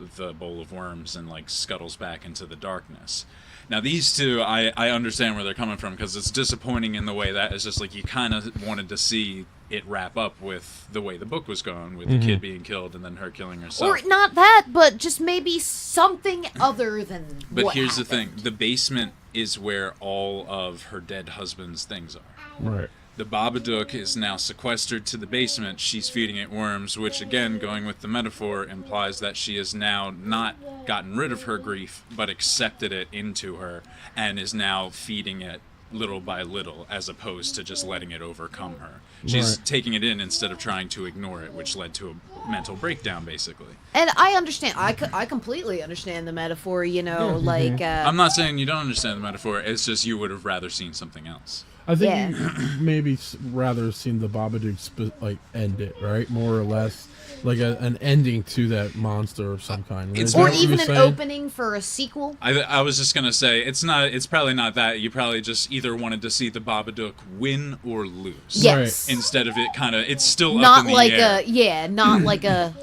of worms and like scuttles back into the darkness. Now these two, I understand where they're coming from because it's disappointing in the way that it's just like you kind of wanted to see it wrap up with the way the book was going, with the kid being killed and then her killing herself. Or not that, but just maybe something other than. But what here's the happened. thing: the basement is where all of her dead husband's things are. Right. The Babadook is now sequestered to the basement. She's feeding it worms, which again, going with the metaphor, implies that she has now not gotten rid of her grief, but accepted it into her, and is now feeding it little by little, as opposed to just letting it overcome her. She's taking it in instead of trying to ignore it, which led to a mental breakdown, basically. And I understand. I completely understand the metaphor, like... I'm not saying you don't understand the metaphor, it's just you would have rather seen something else. I think you maybe rather seen the Babadook end it, right? More or less, like an ending to that monster of some kind. Right? Or even an opening for a sequel. I was just gonna say it's probably not that. You probably just either wanted to see the Babadook win or lose. Yes. Right. Instead of it it's still not up in the like air. not like a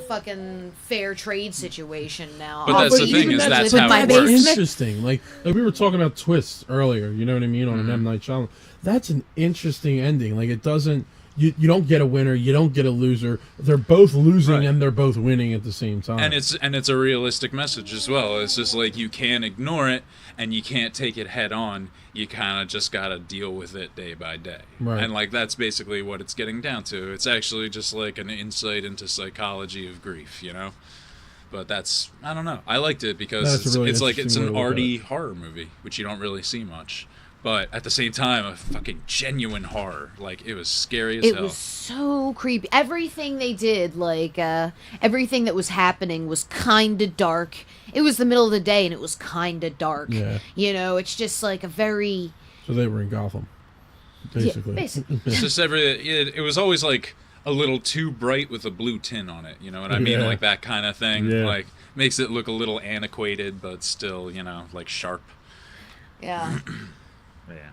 fucking fair trade situation now. But that's the thing, is that's how it works. Interesting. Like we were talking about twists earlier. You know what I mean? On an M. Night Shyamalan. That's an interesting ending. Like it doesn't. You don't get a winner. You don't get a loser. They're both losing and they're both winning at the same time. And it's a realistic message as well. It's just like you can't ignore it and you can't take it head on. You kind of just gotta deal with it day by day. Right. And like that's basically what it's getting down to. It's actually just like an insight into psychology of grief, But that's, I don't know. I liked it because it's an arty horror movie, which you don't really see much. But at the same time, a fucking genuine horror. Like, it was scary as hell. It was so creepy. Everything they did, everything that was happening was kind of dark. It was the middle of the day, and it was kind of dark. Yeah. It's just like a very... So they were in Gotham, basically. Yeah, basically. It's just it was always, like, a little too bright with a blue tin on it. You know what I mean? Yeah. Like, that kind of thing. Yeah. Like, makes it look a little antiquated, but still, like, sharp. Yeah. Yeah.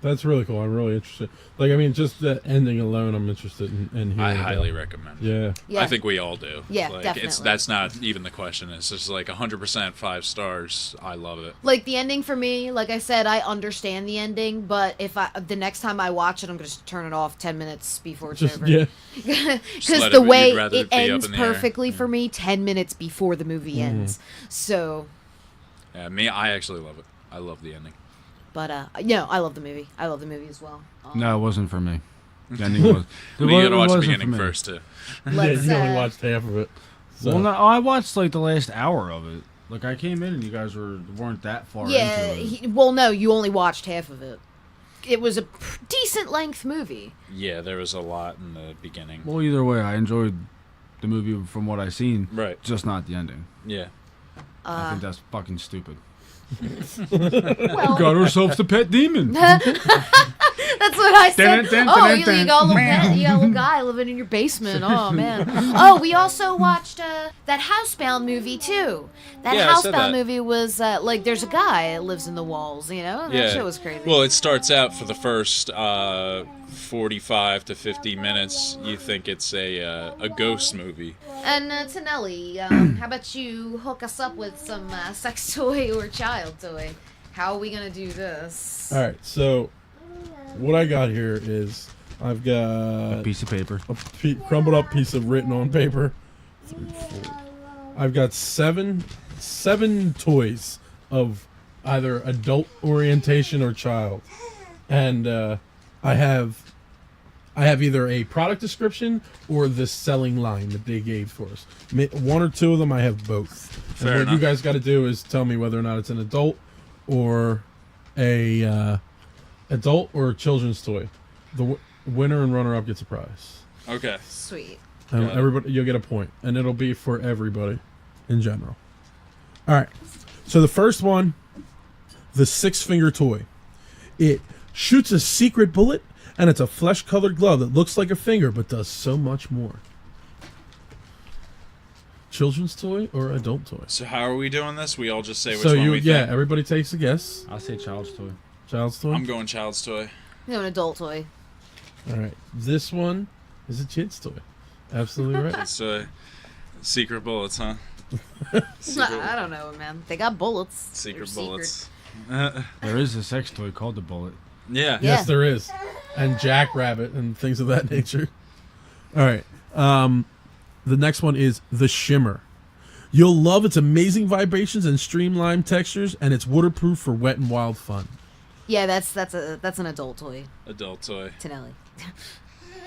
That's really cool. I'm really interested. Like, I mean, just the ending alone, I'm interested in hearing. I highly recommend it. Yeah. I think we all do. Yeah, like, definitely. That's not even the question. It's just like 100% 5 stars. I love it. Like, the ending for me, like I said, I understand the ending, but if the next time I watch it, I'm going to turn it off 10 minutes before it's over. Yeah. Because the way it be ends up in the air. perfectly for me, 10 minutes before the movie ends. So... Yeah, I actually love it. I love the ending. But, I love the movie. I love the movie as well. No, it wasn't for me. The ending was. You gotta watch the beginning first, too. Let's, you only watched half of it. So. Well, no, I watched like the last hour of it. Like I came in and you guys weren't that far into it. No, you only watched half of it. It was a decent length movie. Yeah, there was a lot in the beginning. Well, either way, I enjoyed the movie from what I've seen. Right. Just not the ending. Yeah. I think that's fucking stupid. Well, Got ourselves a pet demon. That's what I said. You got a little guy living in your basement. Oh, man. Oh, we also watched that Housebound movie, too. That Housebound movie was, there's a guy that lives in the walls, That shit was crazy. Well, it starts out for the first 45 to 50 minutes. You think it's a ghost movie. And, Tonelli, how about you hook us up with some sex toy or child toy? How are we going to do this? All right, so what I got here is I've got A piece of paper. a crumbled up piece of written on paper. 3, 4. I've got seven toys of either adult orientation or child, and I have either a product description or the selling line that they gave for us. 1 or 2 of them, I have both. Fair and what enough. you guys got to do is tell me whether or not it's an adult or a children's toy. The winner and runner-up gets a prize. Okay. Sweet. And Got it. everybody, you'll get a point, and it'll be for everybody in general. All right. So the first one, the 6-finger toy. It shoots a secret bullet, and it's a flesh-colored glove that looks like a finger but does so much more. Children's toy or adult toy? So how are we doing this? We all just say which one we think? Everybody takes a guess. I'll say child's toy. Child's toy. I'm going child's toy. No, an adult toy. All right. This one is a kid's toy. Absolutely right. It's secret bullets, huh? I don't know, man. They got bullets. Secret They're bullets. There is a sex toy called the Bullet. Yeah. Yes, there is. And Jackrabbit and things of that nature. All right. The next one is the Shimmer. You'll love its amazing vibrations and streamlined textures, and it's waterproof for wet and wild fun. Yeah, that's an adult toy. Adult toy. Tonelli.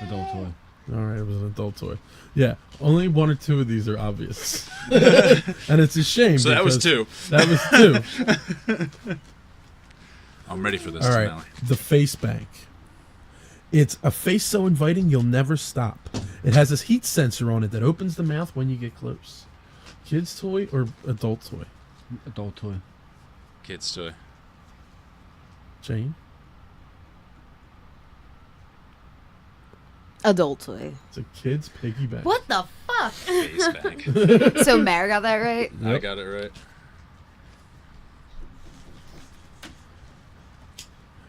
Adult toy. All right, it was an adult toy. Yeah, only 1 or 2 of these are obvious, and it's a shame. So that was because 2. That was 2. I'm ready for this. All right, Tonelli. the face bank. It's a face so inviting you'll never stop. It has this heat sensor on it that opens the mouth when you get close. Kid's toy or adult toy? Adult toy. Kid's toy. Jane? Adult toy. It's a kid's piggy bank. What the fuck? Face bank. So Mara got that right? I got it right.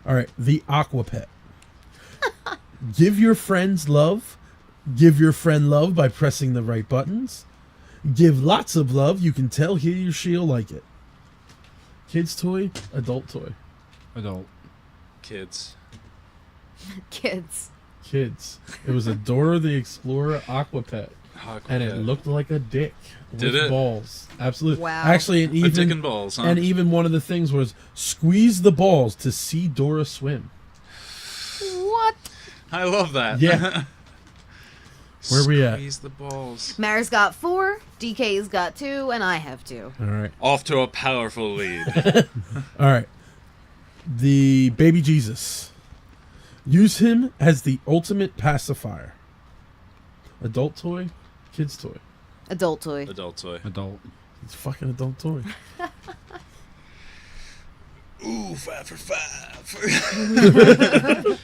All right, the aqua pet. Give your friends love. Give your friend love by pressing the right buttons. Give lots of love. You can tell he or she'll like it. Kid's toy, adult toy. Adult. Kids. Kids. Kids. It was a Dora the Explorer aqua pet. And it Aquapet. looked like a dick Did with it? balls. Absolutely. Wow. Actually, and A dick and even balls, huh? and even one of the things was squeeze the balls to see Dora swim. What? I love that. Yeah. Where we at? Squeeze the balls. Mara's got 4, DK's got 2, and I have 2. All right. Off to a powerful lead. All right. The baby Jesus. Use him as the ultimate pacifier. Adult toy, kid's toy. Adult toy. Adult toy. Adult. It's fucking adult toy. Ooh, 5 for 5.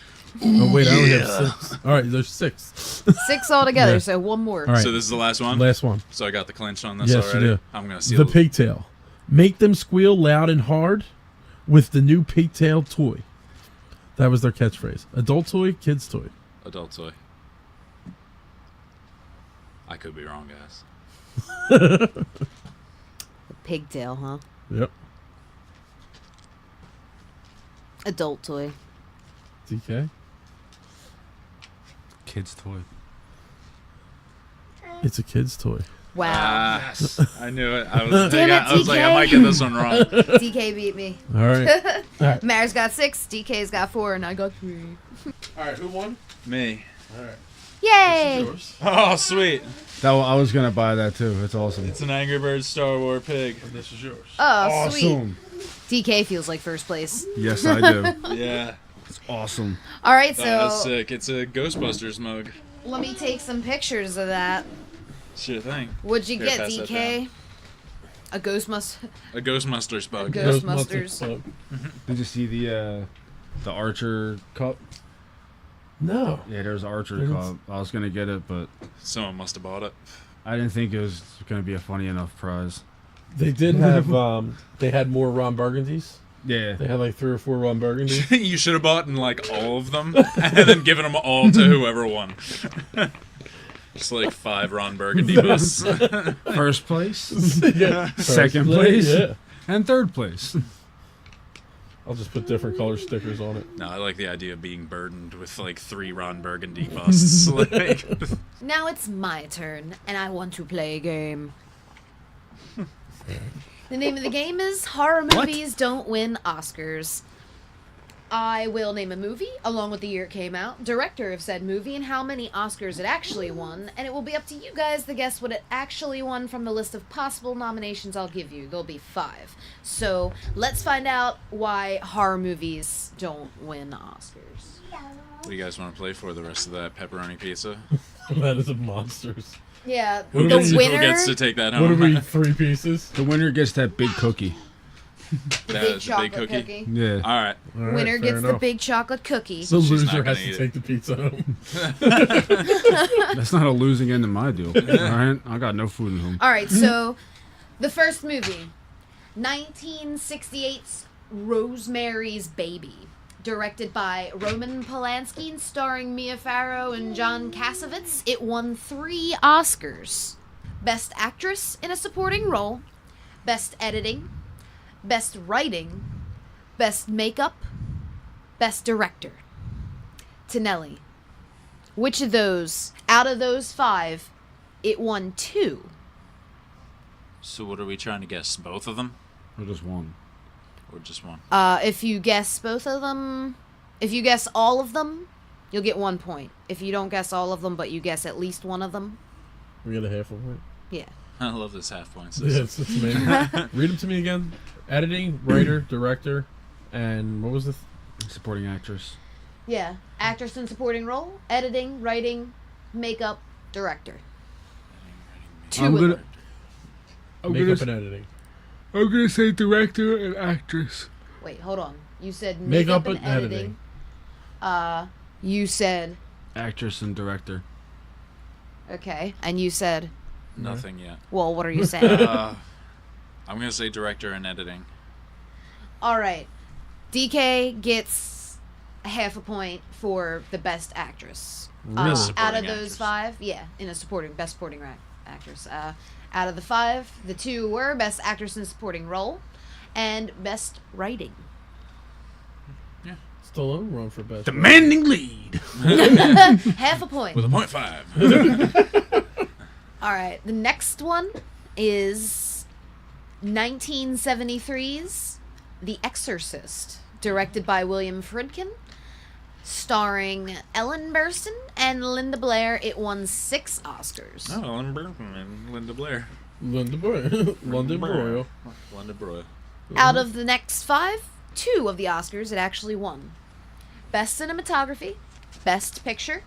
Oh wait, I only have 6. All right, there's 6. 6 altogether, Yeah. so 1 more. All right. So this is the last one? Last one. So I got the clinch on this Yes, you already? do. I'm going to seal The it. pigtail. Make them squeal loud and hard with the new pigtail toy. That was their catchphrase. Adult toy, kid's toy. Adult toy. I could be wrong, guys. Pigtail, huh? Yep. Adult toy. DK. Kid's toy. It's a kid's toy. Wow. Ah, I knew it. I was, Damn it, I was like, I TK. might get this one wrong. DK beat me. All right. All right. Mara's got 6, DK's got 4, and I got 3. All right. Who won? Me. All right. Yay! Yours. Oh, sweet. I was gonna buy that too. It's awesome. It's an Angry Birds Star Wars pig. And this is yours. Oh, sweet. awesome. DK feels like first place. Yes, I do. Yeah. It's awesome. All right, That's so sick. It's a Ghostbusters mug. let me take some pictures of that. Sure thing. What'd you Here, get, pass that DK? A A Ghostbusters bug. Ghostbusters. Bug. Did you see the Archer cup? No. Yeah, there's Archer Didn't cup. I was gonna get it, but Someone must have bought it. I didn't think it was gonna be a funny enough prize. They did have. They had more Ron Burgundies. Yeah. They had like 3 or 4 Ron Burgundies. You should have bought in like all of them and then given them all to whoever won. Just like 5 Ron Burgundy busts. First place, Yeah. second First place, Yeah. and third place. I'll just put different color stickers on it. No, I like the idea of being burdened with like 3 Ron Burgundy busts. Like, Now it's my turn, and I want to play a game. The name of the game is Horror Movies Don't Win Oscars. I will name a movie, along with the year it came out, director of said movie, and how many Oscars it actually won, and it will be up to you guys to guess what it actually won from the list of possible nominations I'll give you. There'll be 5. So, let's find out why horror movies don't win Oscars. what do you guys want to play for the rest of that pepperoni pizza? That is a monsters. Yeah, What the are we- Who winner... gets to take that What are home? we? 3 pieces. The winner gets that big cookie. The That big is a chocolate big cookie? cookie. Yeah. All right. All right, Winner fair gets the enough. big chocolate cookie. The She's not loser gonna has to eat take the pizza home. That's not a losing end of my deal. All right. I got no food at home. All right, so the first movie, 1968's Rosemary's Baby, directed by Roman Polanski and starring Mia Farrow and John Cassavetes. It won 3 Oscars. Best Actress in a Supporting Role, Best Editing, Best Writing, Best Makeup, Best Director. Tonelli. Which of those, out of those 5, it won 2? So what are we trying to guess? Both of them? Or just one. or just one? If you guess both of them, if you guess all of them, you'll get 1 point. If you don't guess all of them, but you guess at least one of them, We get a half a point. yeah. I love this half point Yeah, system. it's amazing. Read them to me again. Editing, writer, director, and what was the... Supporting actress. Yeah. Actress in supporting role, editing, writing, makeup, director. Two I'm of gonna- them. Makeup and editing. I'm gonna say director and actress. Wait, hold on. You said Makeup makeup, and and editing. You said Actress and director. okay, and you said, Nothing yet. well, what are you saying? I'm gonna say director and editing. All right, DK gets half a point for the best actress. Really? Out Supporting of those actress. 5, yeah, in a best supporting actress. Out of the 5, the 2 were best actress in supporting role, and best writing. Stallone run for best. Demanding lead. Half a point. With a 0.5. All right, the next one is 1973's The Exorcist, directed by William Friedkin, starring Ellen Burstyn and Linda Blair. It won 6 Oscars. Oh, Ellen Burstyn and Linda Blair. London Boy. London Boy. Linda Blair. Out of the next 5, 2 of the Oscars it actually won. Best Cinematography, Best Picture,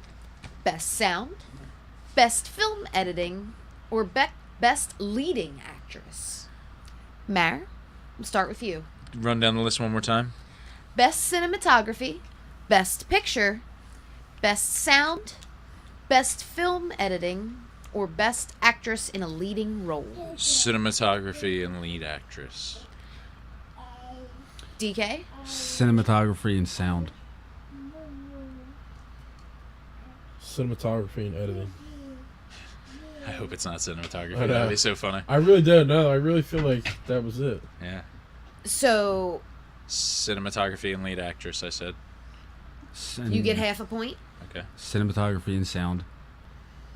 Best Sound, Best Film Editing, or Best Leading Actress. Mare, we'll start with you. Run down the list one more time. Best Cinematography, Best Picture, Best Sound, Best Film Editing, or Best Actress in a Leading Role. Cinematography and lead actress. DK? Cinematography and sound. Cinematography and editing. I hope it's not cinematography. I know. That'd be so funny. I really don't know. I really feel like that was it. Yeah. So, Cinematography and lead actress, I said. you get half a point. Okay. Cinematography and sound.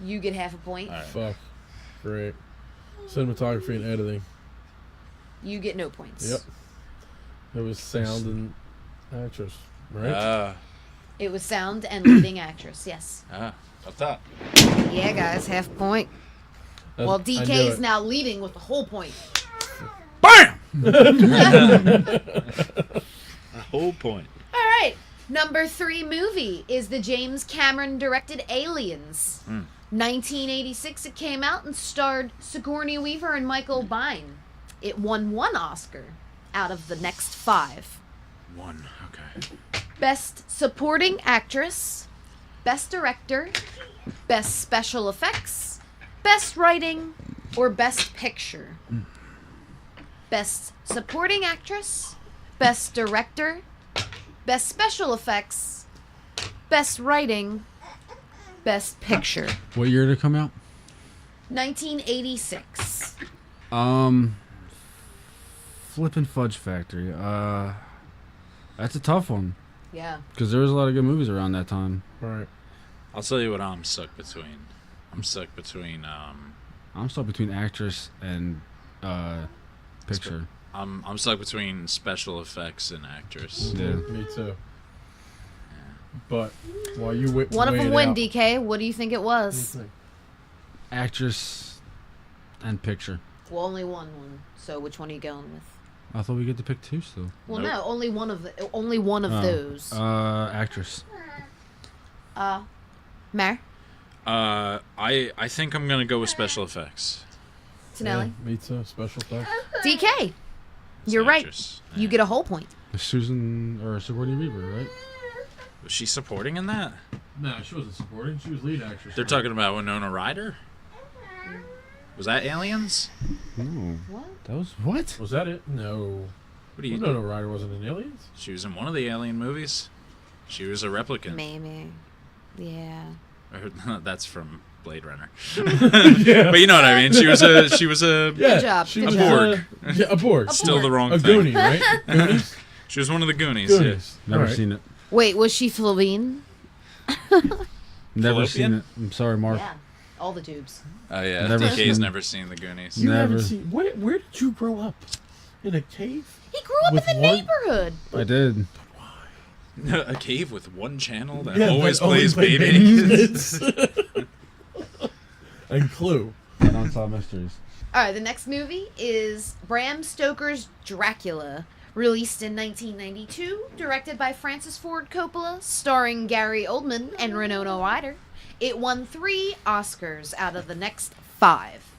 You get half a point. All right. Fuck. Great. Cinematography and editing. You get no points. Yep. It was sound and actress, right? It was sound and leading actress, yes. Up top. Yeah, guys, half a point. That's- Well, I knew DK is it. now leading with the whole point. BAM! A whole point. All right. Number 3 movie is the James Cameron directed Aliens. 1986 it came out and starred Sigourney Weaver and Michael Biehn. It won 1 Oscar out of the next 5. One. Okay. Best Supporting Actress, Best Director, Best Special Effects, Best Writing, or Best Picture. Best Supporting Actress, Best Director, Best Special Effects, Best Writing, Best Picture. What year did it come out? 1986. Flippin' Fudge Factory. That's a tough one. Yeah. Because there was a lot of good movies around that time. Right. I'll tell you what I'm stuck between. I'm stuck between. I'm stuck between actress and picture. I'm stuck between special effects and actress. Yeah. Me too. But while you wait, One of them win, win, DK. What do you think it was? Actress and picture. Well, only one. So which one are you going with? I thought we get to pick 2 still. Well, Nope. no, only one of those. Actress. Mare? I think I'm gonna go with special effects. Tonelli? Yeah, me too. Special effects. DK. You're It's right. actress. You Yeah. get a whole point. Susan or Sigourney Weaver, right? Was she supporting in that? No, she wasn't supporting. She was lead actress. They're talking about Winona Ryder. Was that Aliens? No. What? That was what? Was that it? No. What do you? No, Ryder wasn't in Aliens. She was in one of the Alien movies. She was a replicant. Maybe. Yeah. Or, that's from Blade Runner. But you know what I mean. She was a. Yeah, job, She good was job. yeah, a Borg. Still the wrong A thing. Goonie, right? Goonies. She was one of the Goonies. Goonies. Never All right. seen it. Wait, was she Flavine? Never Fallopian? seen it. I'm sorry, Mark. Yeah. All the tubes. Yeah. Oh yeah. Never DK's seen- never seen the Goonies. You Never. haven't seen. Where did you grow up? In a cave? He grew up With in the one- neighborhood. I did. A cave with one channel that Yeah, always that only plays played baby. Kids. And Clue. And Unsolved Mysteries. All right, the next movie is Bram Stoker's Dracula, released in 1992, directed by Francis Ford Coppola, starring Gary Oldman and Winona Ryder. It won 3 Oscars out of the next 5.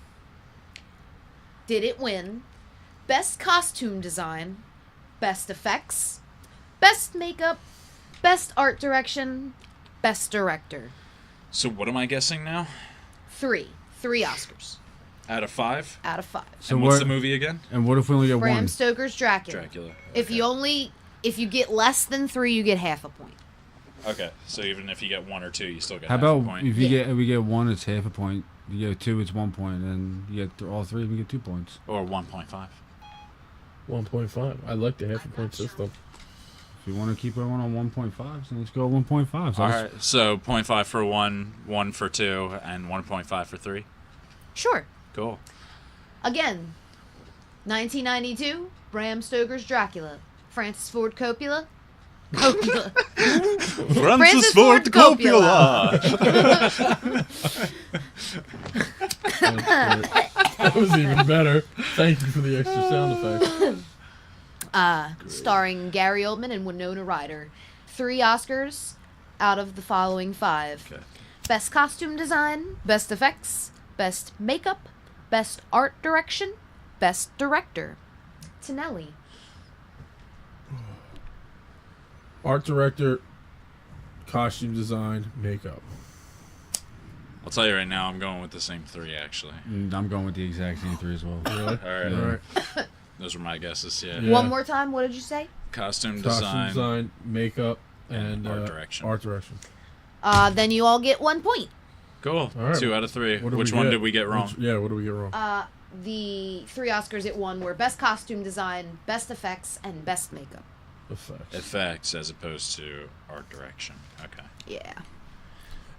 Did it win Best Costume Design, Best Effects, Best Makeup, Best Art Direction, Best Director? So what am I guessing now? 3 Oscars Out of 5? out of 5. So And what's what- the movie again? And what if we only get Bram one? Stoker's Dracula. Dracula. If you get less than 3, you get half a point. Okay, so even if you get 1 or 2, you still get How half a about point. if we get 1, it's half a point. You get 2, it's 1 point, and you get all 3, we get 2 points. Or 1.5. 1.5. I like the half a point system. If you want to keep everyone on 1.5, then let's go 1.5. So All that's- right, so 0.5 for 1, 1 for 2, and 1.5 for 3. Sure. Cool. Again, 1992, Bram Stoker's Dracula. Francis Ford Coppola. Francis Ford Coppola. That was even better. Thank you for the extra sound effects. Starring Gary Oldman and Winona Ryder. 3 Oscars out of the following 5. Okay. Best Costume Design, Best Effects, Best Makeup, Best Art Direction, Best Director. Tonelli. Art director, costume design, makeup. I'll tell you right now, I'm going with the same 3, actually. I'm going with the exact same 3 as well. Really? All right. Yeah. All right. Those were my guesses, yeah. Yeah. One more time, what did you say? Costume Costume design. design, makeup, and art direction. Art direction. Then you all get 1 point. Cool. All right. 2 out of 3. What did Which we one get? did we get wrong? What do we get wrong? The 3 Oscars it won were Best Costume Design, Best Effects, and Best Makeup. Effects. Effects as opposed to art direction. Okay. Yeah.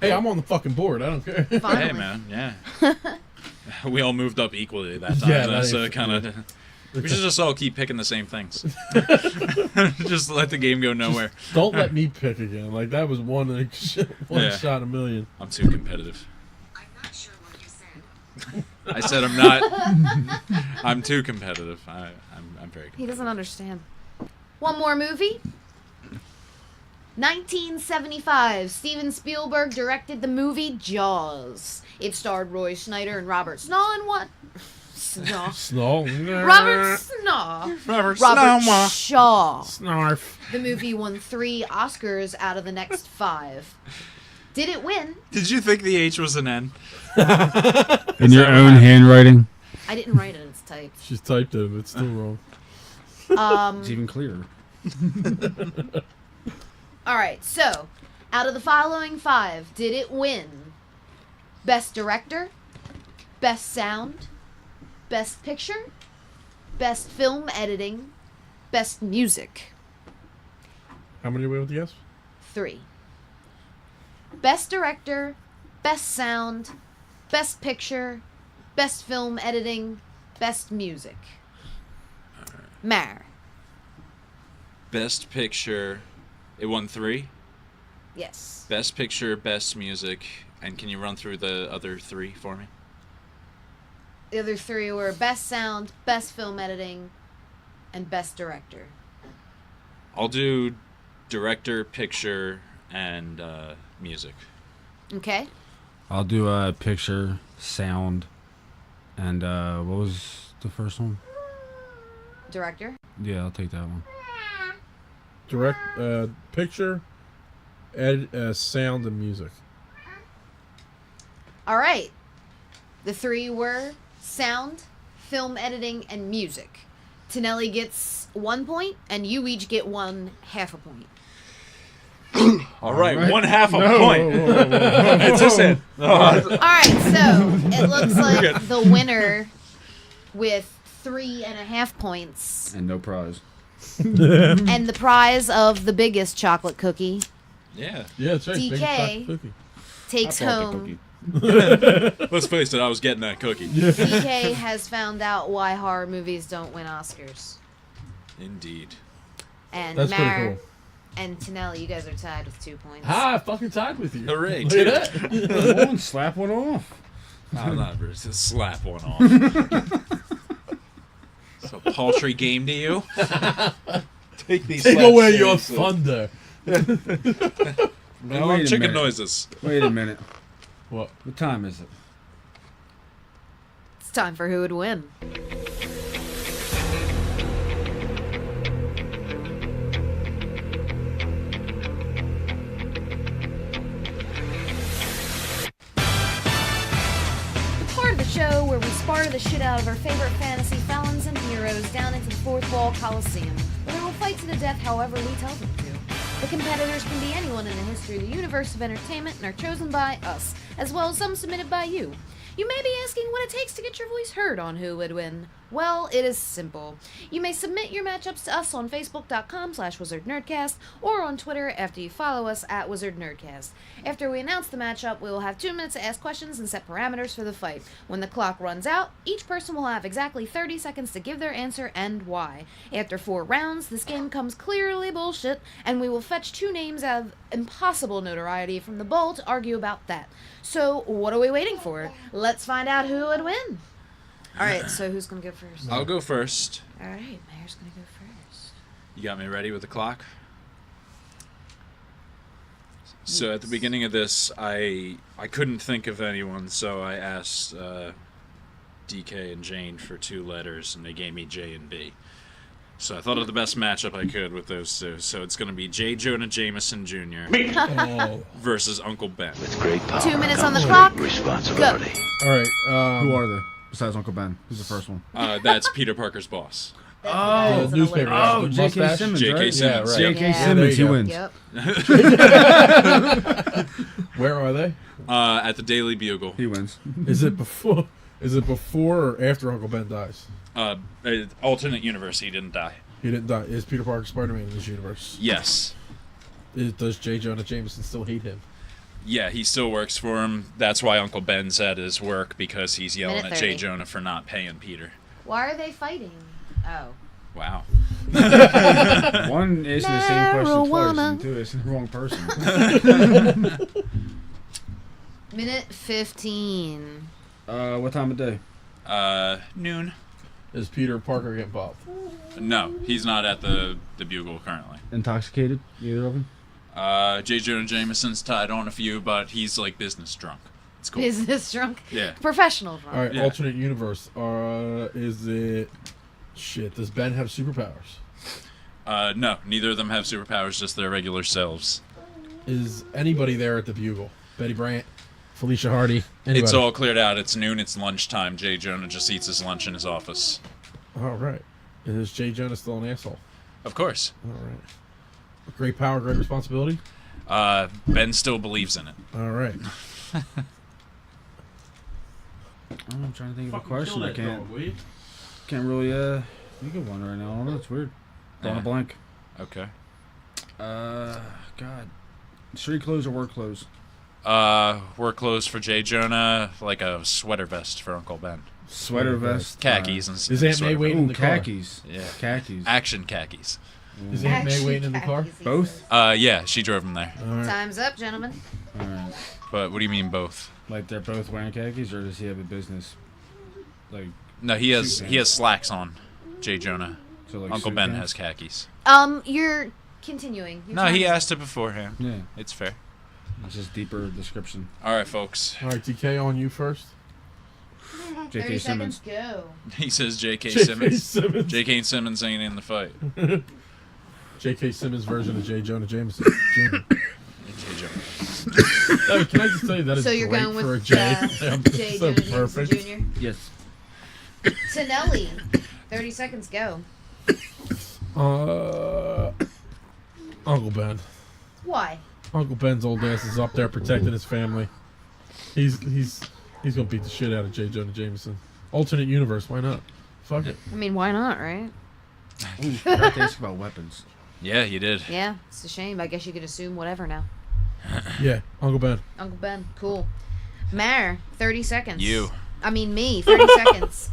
Hey, I'm on the fucking board. I don't care. Finally. Hey, man. Yeah. We all moved up equally that time, Yeah, though, that so is- it kind of... We should just all keep picking the same things. Just let the game go nowhere. Don't let me pick again. Like, that was one Yeah. shot a million. I'm too competitive. I'm not sure what you said. I said I'm not. I'm too competitive. I'm very He competitive. doesn't understand. One more movie. 1975, Steven Spielberg directed the movie Jaws. It starred Roy Schneider and Robert Snaw and what? Snaw. Snow. Robert Snaw. Robert Robert Snaw. Shaw. Snarf. The movie won 3 Oscars out of the next 5. Did it win? Did you think the H was an N? In your own handwriting, I didn't write it. It's typed. She's typed it, but it's still wrong. it's even clearer. All right. So, out of the following 5, did it win? Best Director, Best Sound, Best Picture, Best Film Editing, Best Music. How many do we have to guess? 3. Best Director, Best Sound, Best Picture, Best Film Editing, Best Music. Mar. Best Picture. It won 3. Yes. Best Picture, Best Music, and can you run through the other 3 for me? The other 3 were Best Sound, Best Film Editing, and Best Director. I'll do director, picture, and music. Okay? I'll do a picture, sound, and what was the first one? Director? Yeah, I'll take that one. Direct, picture, sound, and music. All right. The 3 were sound, film editing, and music. Tonelli gets 1 point, and you each get 1/2 a point. All right, right. 1/2 a No, point. whoa, whoa, whoa, whoa. It's just it. All right, so it looks like good. the winner with 3.5 points, And no prize. and the prize of the biggest chocolate cookie Yeah. Yeah, that's right. Big DK. chocolate cookie. takes I brought the home cookie. Let's face it, I was getting that cookie. DK has found out why horror movies don't win Oscars. Indeed. And That's pretty Mar cool. and Tonelli, you guys are tied with 2 points. I fucking tied with you. Hooray, Look two. at that. Come on, slap one off. I'm not just slap one off. It's a paltry game to you. Take these. Take slaps away your seriously. thunder. I love Wait a chicken minute. noises. Wait a minute. What? What time is it? It's time for Who Would Win. Part of the show where we spar the shit out of our favorite fantasy felons and heroes down into the fourth wall coliseum, where they will fight to the death however we tell them to. The competitors can be anyone in the history of the universe of entertainment and are chosen by us, as well as some submitted by you. You may be asking what it takes to get your voice heard on Who Would Win. Well, it is simple. You may submit your matchups to us on Facebook.com/Wizard Nerdcast or on Twitter after you follow us at Wizard Nerdcast. After we announce the matchup, we will have 2 minutes to ask questions and set parameters for the fight. When the clock runs out, each person will have exactly 30 seconds to give their answer and why. After 4 rounds, this game becomes clearly bullshit, and we will fetch 2 names out of impossible notoriety from the bowl to argue about that. So, what are we waiting for? Let's find out who would win. Alright, so who's going to go first? I'll go first. Alright, Mayor's going to go first. You got me ready with the clock? So at the beginning of this, I couldn't think of anyone, so I asked DK and Jane for 2 letters, and they gave me J and B. So I thought of the best matchup I could with those 2. So it's going to be J. Jonah Jameson Jr. Oh. versus Uncle Ben. With great power 2 minutes on comes the clock. great responsibility. All right. Who are they? Besides Uncle Ben. Who's the first one? That's Peter Parker's boss. Oh, the newspaper. Oh, With J.K. mustache? Simmons, J.K. right? Simmons. Yeah, right. J.K. Yeah. Simmons, he There you wins. Yep. Where are they? At the Daily Bugle. He wins. Is it before? Is it before or after Uncle Ben dies? Alternate universe, he didn't die. He didn't die. Is Peter Parker Spider-Man in this universe? Yes. Does J. Jonah Jameson still hate him? Yeah, he still works for him. That's why Uncle Ben's at his work, because he's yelling Minute at J. 30. Jonah for not paying Peter. Why are they fighting? Oh. Wow. One is the same question twice, Marijuana. and 2 is the wrong person. Minute 15. What time of day? Noon. Does Peter Parker get involved? No, he's not at the Bugle currently. Intoxicated? Either of them? J. Jonah Jameson's tied on a few, but he's like business drunk. It's cool. Business drunk? Yeah. Professional drunk. All right. Yeah. Alternate universe. Is it? Shit. Does Ben have superpowers? No, neither of them have superpowers, just their regular selves. Is anybody there at the Bugle? Betty Brant, Felicia Hardy. Anybody? It's all cleared out. It's noon. It's lunchtime. J. Jonah just eats his lunch in his office. All right. Is J. Jonah still an asshole? Of course. All right. Great power, great responsibility. Ben still believes in it. All right. I'm trying to think of a question. I can't really think of one right now. I don't know. It's weird. Drawing a blank. Okay. God. Street clothes or work clothes? Work clothes for J. Jonah, like a sweater vest for Uncle Ben. Sweater vest. Khakis and Is Aunt May sweater waiting in Ooh, the car? khakis. Yeah. Khakis. Action khakis. Is Aunt May waiting in the car? Both? Yeah, she drove him there. All right. Time's up, gentlemen. Alright. But what do you mean both? Like they're both wearing khakis, or does he have a business? Like, No, he has Suit he has slacks on. J. Jonah. so like Uncle suit Ben pants? has khakis. You're continuing. Your No, time he is- asked it beforehand. Yeah. It's fair. It's just deeper description. All right, folks. All right, DK, on you first. 30 30 Simmons. seconds, go. He says J.K. J.K. Simmons. Simmons. J.K. Simmons ain't in the fight. J.K. Simmons' version of J. Jonah Jameson Jr. J. Jonah. Oh, can I just tell you that is So you're great going with for a J? J. so Jonah Jameson perfect. Jr. Yes. Tonelli. 30 seconds, go. Uncle Ben. Why? Uncle Ben's old ass is up there protecting his family. He's gonna beat the shit out of J. Jonah Jameson. Alternate universe, why not? Fuck it. I mean, why not, right? Ooh, I have to ask about weapons. Yeah, you did. Yeah, it's a shame. I guess you could assume whatever now. Yeah, Uncle Ben. Uncle Ben, cool. Mare, 30 seconds. You. I mean, me, 30 seconds.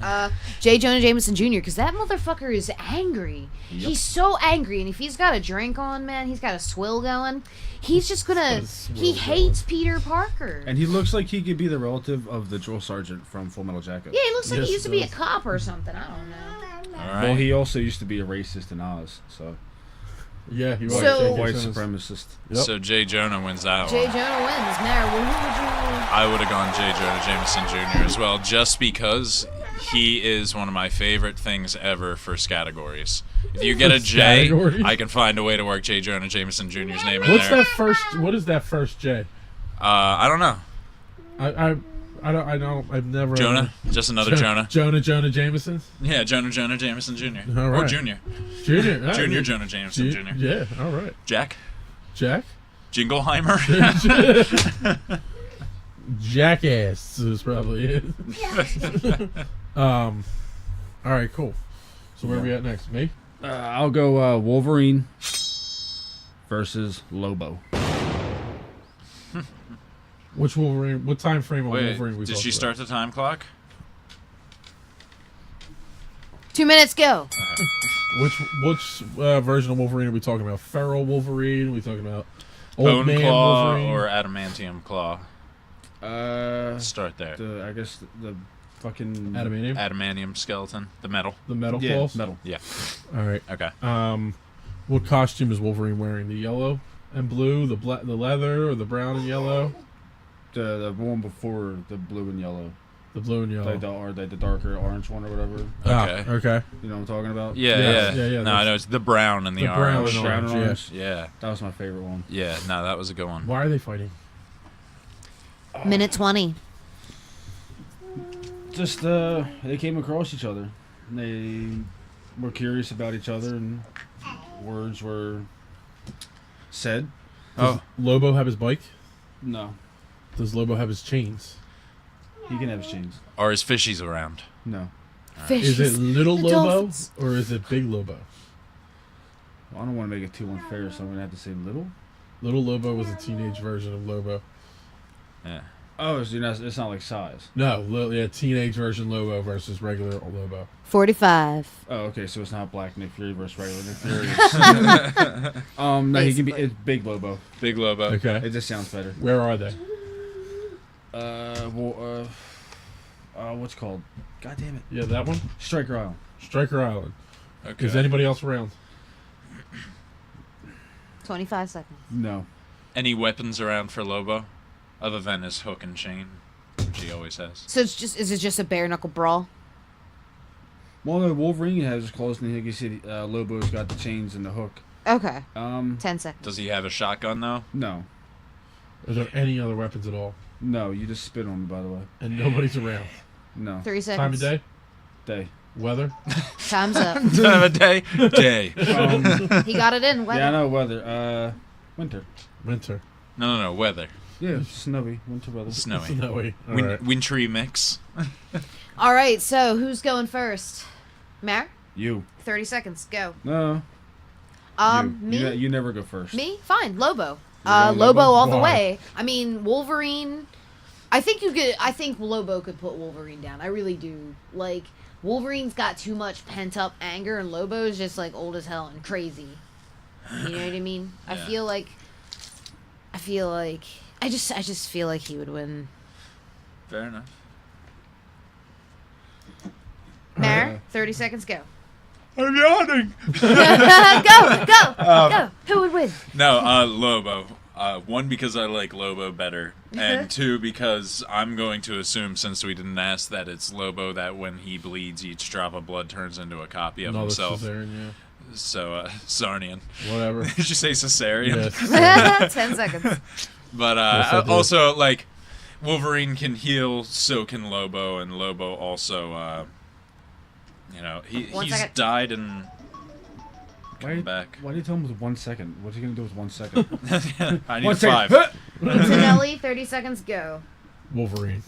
J. Jonah Jameson Jr., because that motherfucker is angry. Yep. He's so angry, and if he's got a drink on, man, he's got a swill going, he's just gonna... He hates Peter Parker. And he looks like he could be the relative of the drill sergeant from Full Metal Jacket. Yeah, he looks like Yes, he used to he be a does. cop or something. I don't know. All right. Well, he also used to be a racist in Oz, so Yeah, he was. So- white Jason is- supremacist. Yep. So J. Jonah wins that J. one. Jonah wins. Mare, who would you... I would have gone J. Jonah Jameson Jr. as well, just because he is one of my favorite things ever for categories. If you get a J, Scattergories? I can find a way to work J. Jonah Jameson Jr.'s name in What's there. that first? What is that first J? I don't know. I don't. I've never. Jonah? Just another Jonah? Jonah Jameson. Yeah, Jonah Jameson Jr. All Or right. Junior. Junior. Junior Jonah Jameson Jr. Yeah. All right. Jack? Jack. Jingleheimer? Jackass is probably it. All right. Cool. So where are we at next? Me. I'll go Wolverine versus Lobo. Which Wolverine? What time frame on Wait, Wolverine we did talking she about? start the time clock? 2 minutes, go. Which version of Wolverine are we talking about? Feral Wolverine? Are we talking about old Bone man Claw Wolverine? or Adamantium Claw? Start there. I guess the fucking Adamantium? Adamantium skeleton. The metal. The metal yeah, claws? metal. Yeah. All right. Okay. What costume is Wolverine wearing? The yellow and blue, the leather, or the brown and yellow? The one before the blue and yellow, The blue and yellow. the darker orange one or whatever. Okay. Okay. You know what I'm talking about? Yeah, Yes, yeah. yeah, No, that's- I know it's the brown and the, The brown orange. and Brown and orange, orange. Yeah. That was my favorite one. Yeah. No, that was a good one. Why are they fighting? Minute 20. Just they came across each other. They were curious about each other, and words were said. Oh, Lobo have his bike? No, Does Lobo have his chains? he can have his chains. are his fishies around? No, Is it little The Lobo dolphins. or is it big Lobo? well, I don't want to make it too unfair, so I'm gonna have to say little. Little Lobo was a teenage version of Lobo. Yeah. Oh, so it's not like size. No, teenage version Lobo versus regular Lobo. 45. Oh, okay, so it's not Black Nick Fury versus regular Nick Fury. No, he can be. Basically. It's Big Lobo. Big Lobo. Okay. It just sounds better. Where are they? What's it called? God damn it, Yeah, that one? Striker Island. Striker Island. Okay. Is anybody else around? 25 seconds. No, Any weapons around for Lobo, other than his hook and chain, which he always has? So is it just a bare knuckle brawl? well, no, Wolverine has his claws, and like you said, Lobo's got the chains and the hook. Okay. 10 seconds. Does he have a shotgun though? No, Are there any other weapons at all? no, you just spit on me, by the way. And nobody's around. No, 3 seconds. Time of day? day. Weather? Time's up. Time of day? Day. He got it in. Weather. Yeah, I know weather. Winter. Winter. No. Weather. Yeah, snowy winter weather. Snowy. Snowy. All right. Wintry mix. All right, so who's going first? Mare? You. 30 seconds. Go. No. Me? You never go first. Me? Fine. Lobo. going Lobo Lobo? all the Why? way. I mean, Wolverine. I think Lobo could put Wolverine down. I really do. Like, Wolverine's got too much pent up anger, and Lobo's just like old as hell and crazy. You know what I mean? I Yeah. feel like. I just feel like he would win. Fair enough. Mare, 30 seconds. Go. I'm yawning. Go. Who would win? No, Lobo. One, because I like Lobo better, and two, because I'm going to assume, since we didn't ask, that it's Lobo that when he bleeds, each drop of blood turns into a copy of Another himself. cesarean, So, Sarnian. yeah. Whatever. Did you say cesarean? Yes. 10 seconds. But Yes, I did. also, like, Wolverine can heal, so can Lobo, and Lobo also, he's 1 second. died and Why, come back. why do you tell him with 1 second? What's he gonna do with 1 second? I need 1 second. 5. Tonelli, 30 seconds. Go. Wolverine.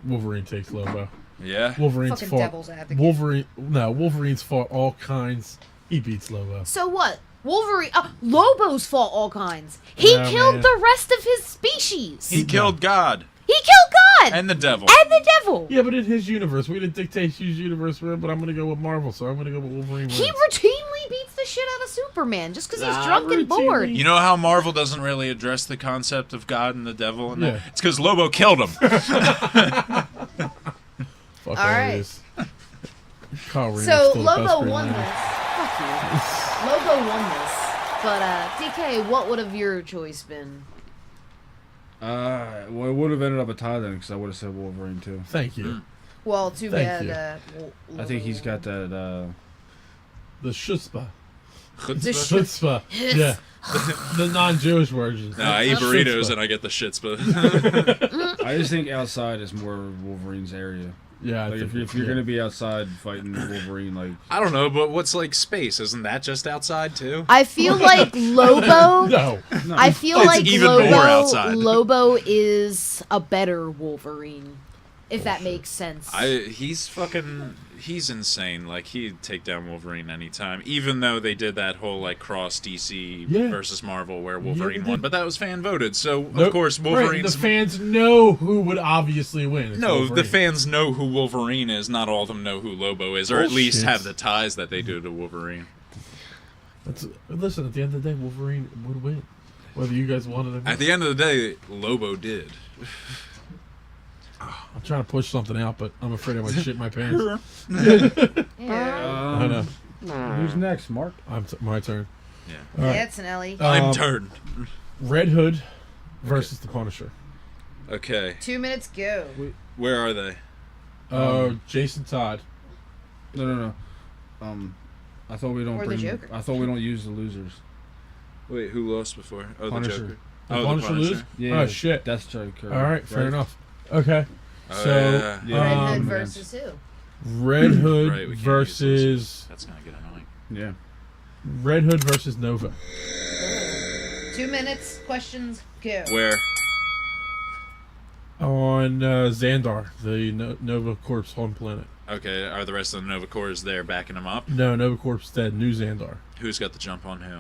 Wolverine takes Lobo. Yeah. Wolverine's Fucking fought. devil's advocate. Wolverine's fought all kinds. He beats Lobo. So what? Wolverine. Lobo's fought all kinds. He Yeah, killed man. the rest of his species. He killed God. He killed God! And the devil. And the devil! Yeah, but in his universe, we didn't dictate his universe for him, but I'm going to go with Marvel, so I'm going to go with Wolverine. He routinely beats the shit out of Superman just because he's Nah, drunk and bored. You know how Marvel doesn't really address the concept of God and the devil? And Yeah. that? It's because Lobo killed him. Fuck all right. this. Kyle Rayner's So still the best Lobo Green won Lantern. this. Fuck you. Lobo won this. But DK, what would have your choice been? Well, it would have ended up a tie then because I would have said Wolverine too. Thank you. Well, too Thank bad. I think he's got that. The chutzpah. The Chutzpah. Yeah. The non-Jewish version. No, I eat burritos and I get the shits, but I just think outside is more Wolverine's area. Yeah, I Like think if you're gonna be outside fighting Wolverine, like I don't know. But what's like space? Isn't that just outside too? I feel like Lobo. No. I feel It's like even more Lobo. outside. Lobo is a better Wolverine, if that makes sense. He's insane. Like he'd take down Wolverine anytime. Even though they did that whole like cross DC Yeah. versus Marvel where Yeah, Wolverine they won, did. but that was fan voted. So Nope. of course Right, Wolverine's the fans know who would obviously win. It's No, the Wolverine. fans know who Wolverine is. Not all of them know who Lobo is, or at least Bullshit. have the ties that they do to Wolverine. Listen, at the end of the day, Wolverine would win. Whether you guys wanted it or At the end of the day, Lobo did. I'm trying to push something out, but I'm afraid I might shit my pants. Yeah. I know. who's next, Mark? My turn. Yeah. All right. Yeah, it's Nelly. I'm turned. Red Hood versus the Punisher. Okay, 2 minutes go. where are they? Jason Todd. No. I thought we don't Or the bring. Joker. I thought we don't use the losers. Wait, who lost before? Oh, Punisher. the Joker. The Oh, Punisher the lose? Punisher. Yeah. Oh, shit. That's Joker. All right, fair enough. Okay. Oh, So, yeah. Yeah. Red Hood Um, versus who? Red Hood Right, we can't use versus That's gonna get annoying. Yeah. Red Hood versus Nova. 2 minutes. Questions go. Where? On Xandar, the Nova Corp's home planet. Okay, are the rest of the Nova Corps there backing him up? No, Nova Corp's dead. New Xandar. Who's got the jump on who?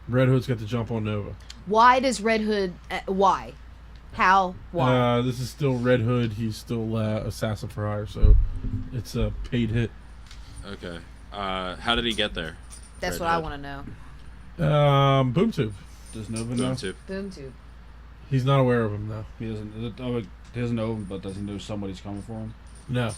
Red Hood's got the jump on Nova. Why does Red Hood? Why? How? Why? This is still Red Hood. He's still assassin for hire, so it's a paid hit. Okay. How did he get there? That's Red what I Hood. want to know. Boom Tube. Does Nova know? Boom tube. Boom tube. He's not aware of him now. He doesn't. Oh, he doesn't know, but doesn't know somebody's coming for him. No,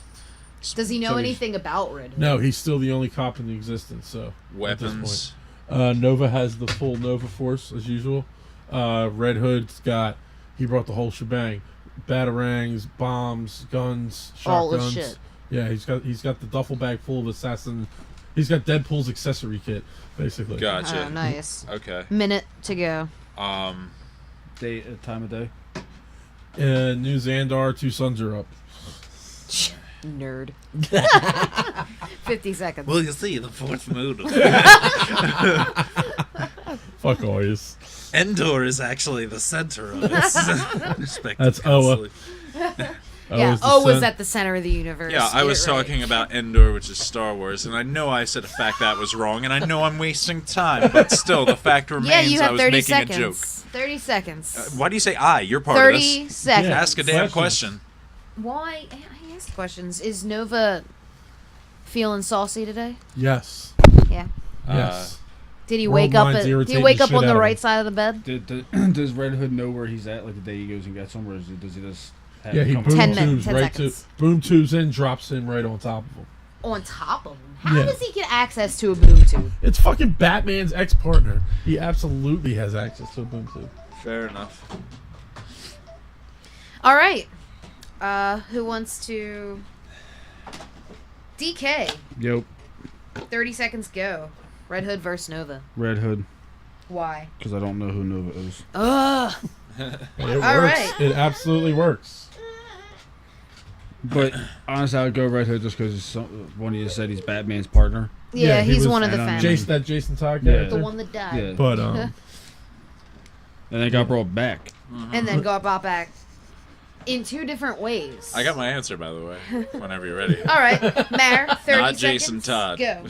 Does he know So he's- anything about Red Hood? no, he's still the only cop in existence. So Weapons. Nova has the full Nova Force as usual. Red Hood's got. He brought the whole shebang: batarangs, bombs, guns, All the shotguns. shit. Yeah, he's got the duffel bag full of assassin. He's got Deadpool's accessory kit, basically. Gotcha. Oh, nice. Okay. Minute to go. Time of day. New Xandar, 2 suns are up. Nerd. 50 seconds. Well, you see the fourth moon. Fuck always. Endor is actually the center of this. That's Oa. Yeah, is the O was sun. at the center of the universe. Yeah, I Get was it right. talking about Endor, which is Star Wars, and I know I said a fact that was wrong, and I know I'm wasting time, but still, the fact remains Yeah, you I have was 30 making seconds. a joke. 30 seconds. Why do you say I? You're part of 30 this. seconds. Yeah. Ask a damn Questions. question. Why? I asked questions. Is Nova feeling saucy today? Yes. Yeah. Yes. Did he World wake up? minds Did he irritate wake the up shit on out the of right him. side of the bed? Does Red Hood know where he's at? Like the day he goes and gets him, or does he just? Have Yeah, him he come boom 10 along? minutes, tubes 10 right seconds. to boom tubes in, drops him right on top of him. On top of him? How Yeah. does he get access to a boom tube? It's fucking Batman's ex-partner. He absolutely has access to a boom tube. Fair enough. All right. Who wants to? DK. Yep. 30 seconds go. Red Hood versus Nova. Red Hood, Why? because I don't know who Nova is. Ugh. It All works. right. It absolutely works. But honestly, I would go Red Hood just because one of you said he's Batman's partner. Yeah, Yeah, he he's was- one of the and I'm family. Jason Todd Yeah. character. The one that died. Yeah. But And they got brought back. And then got brought back in 2 different ways. I got my answer, by the way, whenever you're ready. All right, Mare, 30 Not seconds. Jason Todd. Go.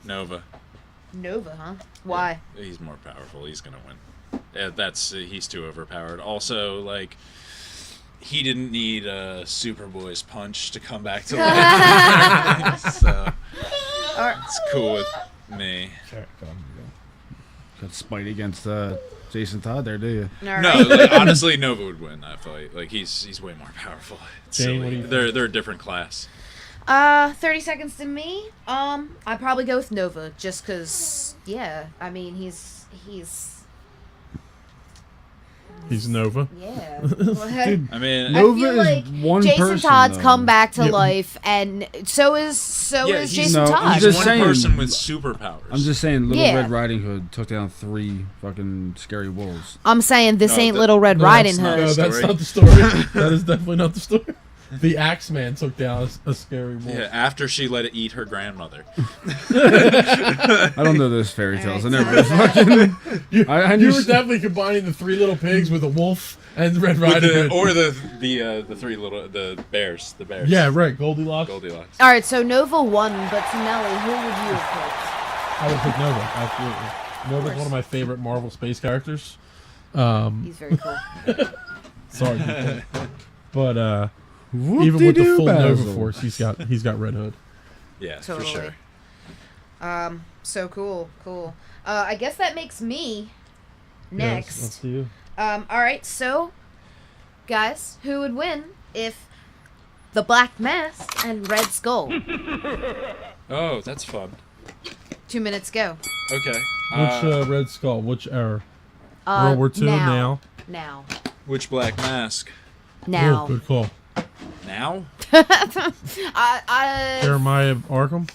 Nova. Nova, huh? Why? He's more powerful. He's going to win. He's too overpowered. Also, like, he didn't need a Superboy's punch to come back to life. So it's cool with me. Sure, got Spidey against Jason Todd there, do you? All No, right. like, honestly, Nova would win that fight. Like he's way more powerful. It's Jane, what do silly. you They're a different class. 30 seconds to me. I'd probably go with Nova, just cause, yeah. I mean, he's Nova. yeah. Dude, I mean, Nova I feel is like one Jason person, Todd's though. come back to Yeah. life, and so is he's- Jason No, Todd. I'm he's just one saying- person with superpowers. I'm just saying, Little Yeah. Red Riding Hood took down 3 fucking scary wolves. I'm saying this No, ain't that- Little Red No, Riding that's not- Hood. No, that's story. not the story. That is definitely not the story. The Axeman took down a scary wolf. Yeah, after she let it eat her grandmother. I don't know those fairy tales. I Alright, never fucking. I You knew were definitely combining the 3 little pigs with a wolf and Red With Riding Hood. or the 3 little bears. The bears. Yeah, right. Goldilocks. Goldilocks. All right, so Nova won, but Tonelli, who would you have I would pick Nova. Absolutely. Nova's one of my favorite Marvel space characters. picked? He's very cool. Sorry, but even with the full Nova Force, he's got Red Hood. Yeah, Totally. for sure. So cool. I guess that makes me next. Yes, that's you. All right, so guys, who would win if the Black Mask and Red Skull? Oh, that's fun. 2 minutes go. Okay. Which Red Skull? Which era? World War II now. Now. Which Black Mask? Now. Oh, good call. Now? Jeremiah Arkham,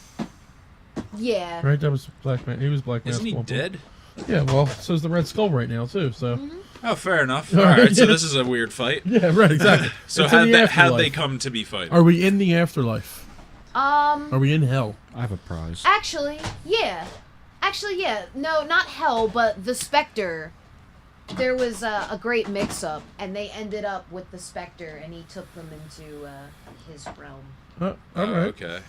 Yeah. right? That was Black Man. He was Black Mask. Isn't he at one point. dead? Yeah, well, so's the Red Skull right now too. So Oh, fair enough. All All right, right, so yeah. this is a weird fight. yeah, right, exactly. So It's in the how'd they afterlife. come to be fighting? Are we in the afterlife? Are we in hell? I have a prize. Actually, yeah. No, not hell, but the Spectre. There was a great mix-up, and they ended up with the Spectre, and he took them into his realm. All Oh, right, okay.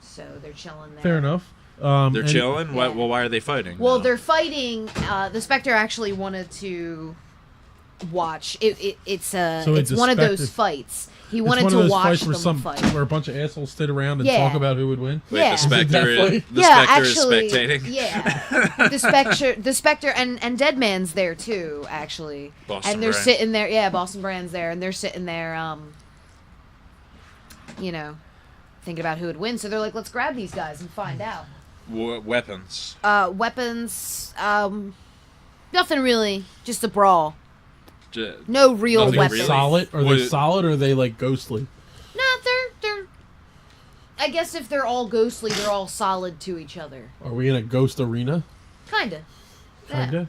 So they're chilling there. fair enough. They're and- chilling? Yeah. Why are they fighting? Well, now? they're fighting. The Spectre actually wanted to watch. It's it's a one of those Spectre- fights. He It's wanted one of to those watch fights them fight. where a bunch of assholes sit around and Yeah. talk about who would win. Wait, yeah. the Spectre, Is it the yeah, Spectre actually, is spectating? yeah. The Spectre, and Dead Man's there too, actually. Boston and they're Brand. sitting there. Yeah, Boston Brand's there, and they're sitting there. Thinking about who would win. So they're like, let's grab these guys and find out. Weapons. Weapons. Nothing really. Just a brawl. J- No real Nothing weapons. really? Solid? Are they What- solid or are they like ghostly? No, they're. I guess if they're all ghostly, they're all solid to each other. Are we in a ghost arena? Kinda. Yeah. Kinda.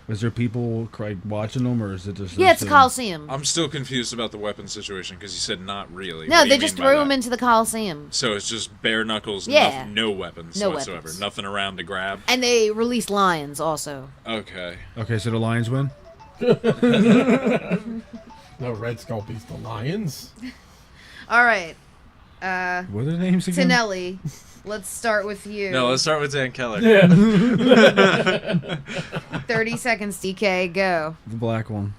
Is there people watching them, or is it just? Yeah, it's a Coliseum. I'm still confused about the weapon situation because you said not really. No, What do they you just mean by threw him that? into the Coliseum. So it's just bare knuckles, Yeah. no weapons No whatsoever. weapons. Nothing around to grab. And they released lions also. Okay. Okay, so the Lions win. No, Red Skull beats the Lions. All right. What are their names again? Tonelli, let's start with you. No, let's start with Dan Keller. Yeah. 30 seconds, DK, go. The black one.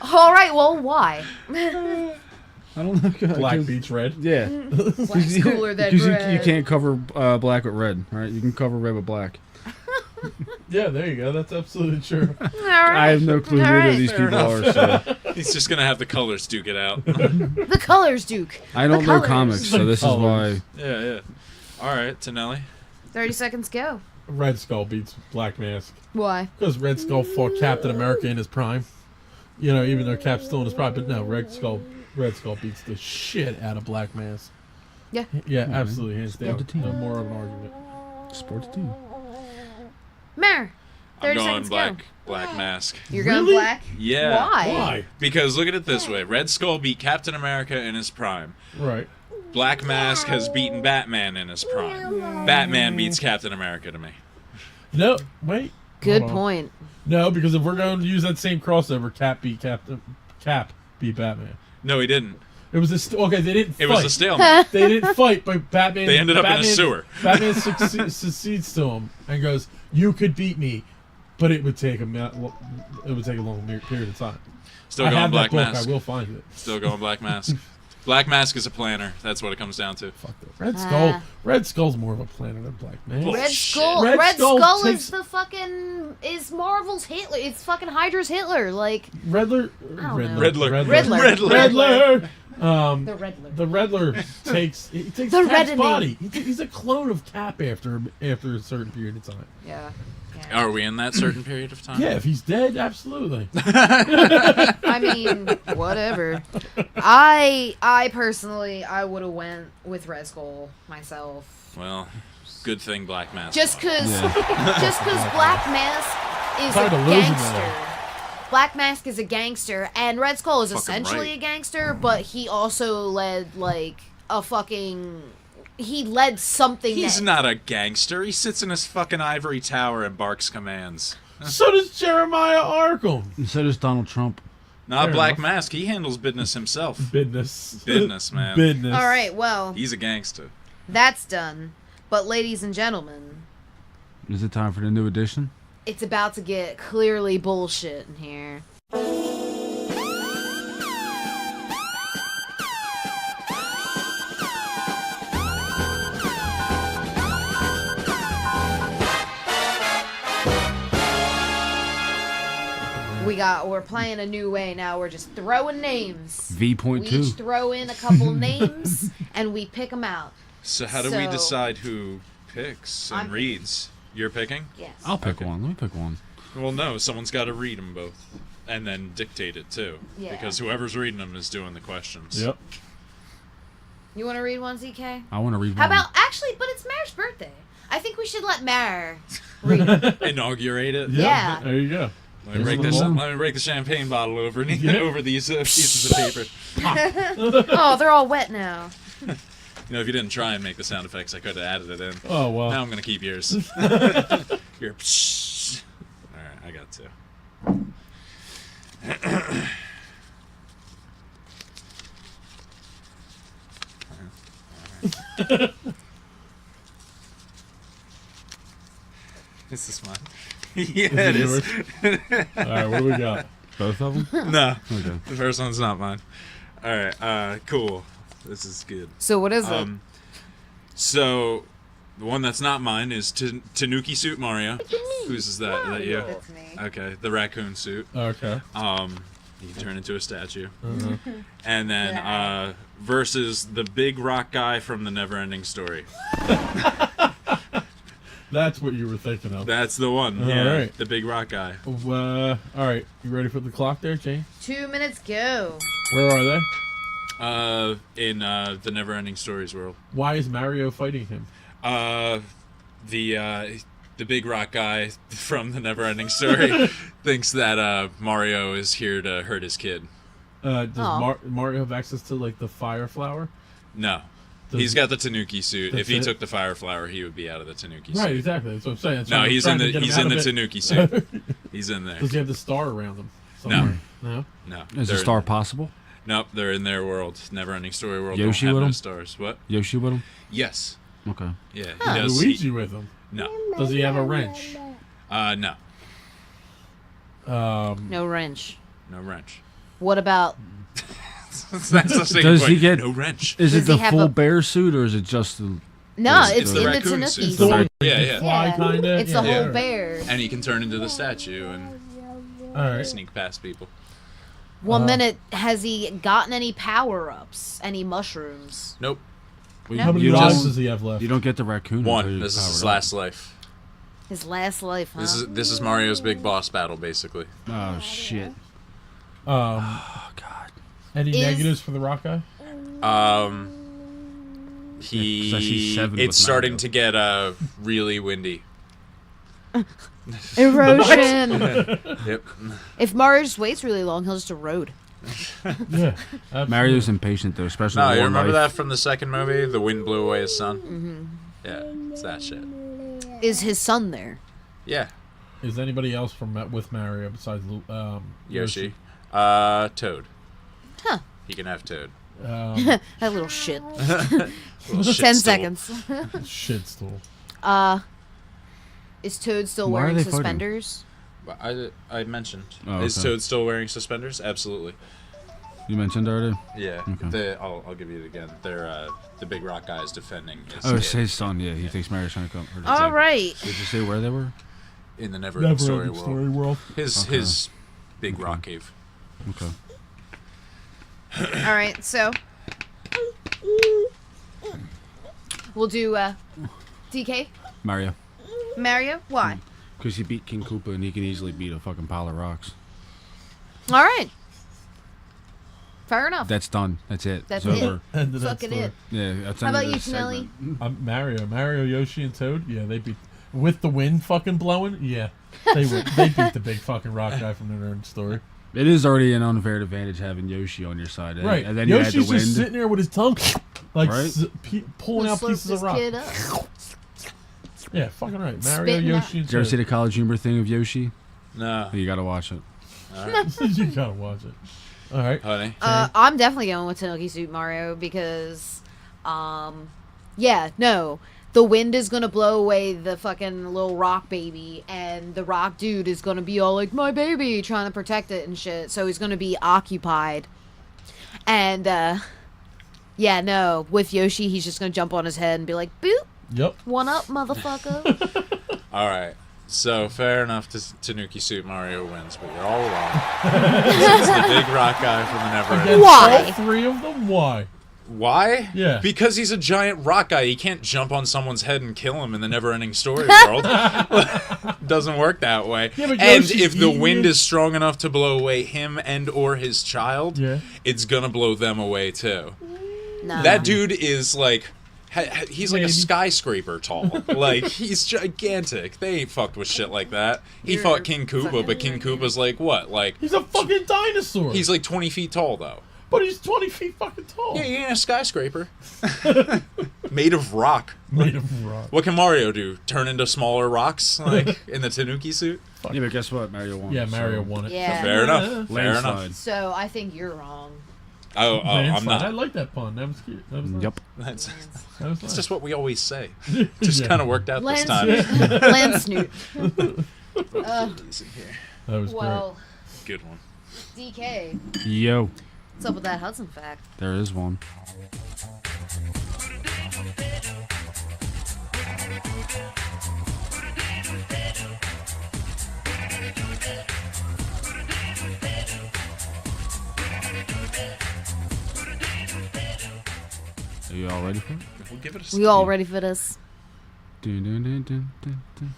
All right, well, why? I don't know. Black beats red. Yeah. Black's cooler than Because red. you can't cover black with red, all right? You can cover red with black. Yeah, there you go. That's absolutely true. All right. I have no clue All who right. these people are, so He's just gonna have the colors duke it out. The colors, Duke. I don't The know colors. comics, so The this colors. is why. Yeah. All right, Tonelli. 30 seconds, go. Red Skull beats Black Mask. Why? Because Red Skull fought Captain America in his prime. You know, even though Cap's still in his prime. But no, Red Skull beats the shit out of Black Mask. Yeah. Yeah, absolutely. Hands Sport down. the team. No more of an argument. Sports team. Mare. I'm 30 going seconds, go. black mask. You're going Really? black? Yeah. Why? Why? Because look at it this way: Red Skull beat Captain America in his prime. Right. Black Mask has beaten Batman in his prime. Batman beats Captain America to me. No, wait. Good Hold on. point. No, because if we're going to use that same crossover, Cap beat Batman. No, he didn't. It was okay. They didn't. It fight. was a stalemate. They didn't fight, but Batman. They ended up in a Batman- sewer. Batman succeeds to him and goes, "You could beat me. but it would take a long period of time. Still I going have Black that book. Mask. I will find it. Still going Black Mask. Black Mask is a planner. That's what it comes down to. Fuck that. Red Skull. Red Skull's more of a planner than Black Mask. Red shit. Skull. Red Red Skull Skull takes- is the fucking is Marvel's Hitler. It's fucking Hydra's Hitler. Like Riddler. know. Riddler. Riddler. the Riddler. The Riddler takes The Cap's reddening. body. He's a clone of Cap after a certain period of time. Yeah. Are we in that certain period of time? Yeah, if he's dead, absolutely. I mean, whatever. I personally, I would have went with Red Skull myself. Well, good thing Black Mask. Just cause Black Mask is Tired a of losing gangster. that. Black Mask is a gangster, and Red Skull is Fucking essentially right. a gangster, but he also led like a fucking. He led something. He's that, not a gangster. He sits in his fucking ivory tower and barks commands. So does Jeremiah Arkham. And so does Donald Trump. Not Fair Black enough. Mask. He handles business himself. Business. Business, man. Business. All right, well, He's a gangster. that's done. But ladies and gentlemen, Is it time for the new edition? it's about to get clearly bullshit in here. We're playing a new way now. We're just throwing names. We each V.2. throw in a couple names and we pick them out. So how do we So- decide who picks and I'm- reads? You're picking? Yes. I'll pick Okay. one. Let me pick one. Well, no. Someone's got to read them both. And then dictate it, too. Yeah. Because whoever's reading them is doing the questions. Yep. You want to read one, ZK? I want to read How one. about actually? But it's Mare's birthday. I think we should let Mare read it. Inaugurate it. Yeah. There you go. Let me break Here's the one. Let me break the champagne bottle over Yeah. over these pieces of paper. Oh, they're all wet now. You know, if you didn't try and make the sound effects, I could have added it in. Oh well. Now I'm gonna keep yours. Your psh. All right, I got two. Is this mine? Yeah, it it is. All right, what do we got? Both of them? No, Okay. the first one's not mine. All right, cool. This is good. So what is it? So the one that's not mine is Tanuki Suit Mario. Whose is that? Is that you? That's me. Okay, the raccoon suit. Okay. You can turn into a statue. Uh-huh. And then versus the big rock guy from the Neverending Story. That's what you were thinking of. That's the one. All Yeah, right. the big rock guy. All right, you ready for the clock there, Jane? 2 minutes go. Where are they? In the Neverending Stories world. Why is Mario fighting him? The big rock guy from the Neverending Story thinks that Mario is here to hurt his kid. Does Aw. Mario have access to like the fire flower? No. Does He's got the Tanuki suit. That's If he it? took the fire flower, he would be out of the Tanuki suit. Right, exactly. That's what I'm saying. That's No, why I'm he's in trying to the get him he's out in the of it. Tanuki suit. He's in there. Does he have the star around him? No. Somewhere? No. No. Is they're a star possible? Nope, they're in their world. Neverending Story world. Yoshi don't have with no him? stars. What? Yoshi with him? Yes. Okay. Yeah. Huh. He does. Luigi with him. No. Does he have a wrench? No. No wrench. No wrench. What about? That's the same Does point. he get- no wrench? Is Does it the he have full a- bear suit or is it just the... No, It's it's the in the raccoon Tanuki suit. It's the suit. one where Yeah, he yeah. can fly, Yeah. kinda. It's Yeah, the whole right. bear. And he can turn into the statue and All right. sneak past people. 1 minute. Has he gotten any power-ups? Any mushrooms? Nope. Well, How many you lives don't- does he have left? You don't get the raccoon. until One. you're This is his powered up. last life. His last life, huh? This is Mario's big boss battle, basically. Oh, shit. Oh God. Any Is- negatives for the rock guy? Yeah, 'cause I see seven It's with starting Mario. to get really windy. Erosion. Yep. If Mario just waits really long, he'll just erode. Yeah. Absolutely. Mario's impatient, though, especially No, with you one remember life. that from the second movie? The wind blew away his son? Mm-hmm. Yeah, it's that shit. Is his son there? Yeah. Is anybody else from with Mario besides Yoshi. Toad. Huh. He can have Toad. That little shit. Little shit 10 stool. seconds. Shit stool. Is Toad still Why are wearing they fighting? suspenders? I mentioned. Oh, Is okay. Toad still wearing suspenders? Absolutely. You mentioned already? Yeah. Okay. I'll give you it again. They're the big rock guy is defending his Oh, kid it's his son, yeah. He thinks Mary's trying to come. All right. Did you say where they were? in the Never-Ending Story world. Story world. His big rock cave. Okay. All right, so we'll do DK, Mario. Mario. Why? Because he beat King Koopa and he can easily beat a fucking pile of rocks. All right. Fair enough. That's done. That's it. That's it's it. over. End of that Fucking story. it. Yeah, that's How end of about you, this Tonelli? segment. Mario, Yoshi, and Toad. Yeah, they beat with the wind fucking blowing. Yeah, they beat the big fucking rock guy from the Nerd Story. It is already an unfair advantage having Yoshi on your side. Right, And then you add the Yoshi's wind. just sitting there with his tongue, like Right. pulling out Slurp pieces this of rock. kid up. Yeah, fucking right. Mario, Spitting Yoshi, and Did you ever see Toad. the College Humor thing of Yoshi? No. You gotta watch it. All right. You gotta watch it. All right. Honey. I'm definitely going with Tanuki Suit Mario because, yeah, no. The wind is going to blow away the fucking little rock baby, and the rock dude is going to be all like, my baby, trying to protect it and shit. So he's going to be occupied. And, yeah, no. With Yoshi, he's just going to jump on his head and be like, boop, Yep. one up, motherfucker. All right. So, fair enough, Tanuki Suit Mario wins, but you're all wrong. It's the big rock guy from the Never-Ending Against Why? all three of them? Why? Why? Yeah. Because he's a giant rock guy. He can't jump on someone's head and kill him in the Never-Ending Story world. Doesn't work that way. Yeah, but And Yoshi's if the eating wind it. is strong enough to blow away him and or his child, Yeah. it's gonna blow them away too. No. That dude is like... He's like a Maybe. skyscraper tall. Like, he's gigantic. They ain't fucked with shit like that. He You're fought King Koopa, fucking but King right. Koopa's like, what? Like, He's a fucking dinosaur. he's like 20 feet tall, though. but he's 20 feet fucking tall. Yeah, he ain't a skyscraper. Made of rock. Made of rock. What can Mario do? Turn into smaller rocks, like, in the Tanuki suit? Yeah, but guess what? Mario won. Yeah, Mario so. won it. Yeah. Fair enough. Fair Landslide. enough. So I think you're wrong. Oh, I'm Landslide. I not. like that pun. That was cute. That was nice. Yep. That's That was it's nice. just what we always say. Just Yeah. kind of worked out this time. Lance Snoot. These in here. That was Well, Good one. DK, Yo, what's up with that Hudson fact? there is one. Are you all ready for it? We'll give it a We all ready for this? Dun, dun, dun, dun, dun, dun.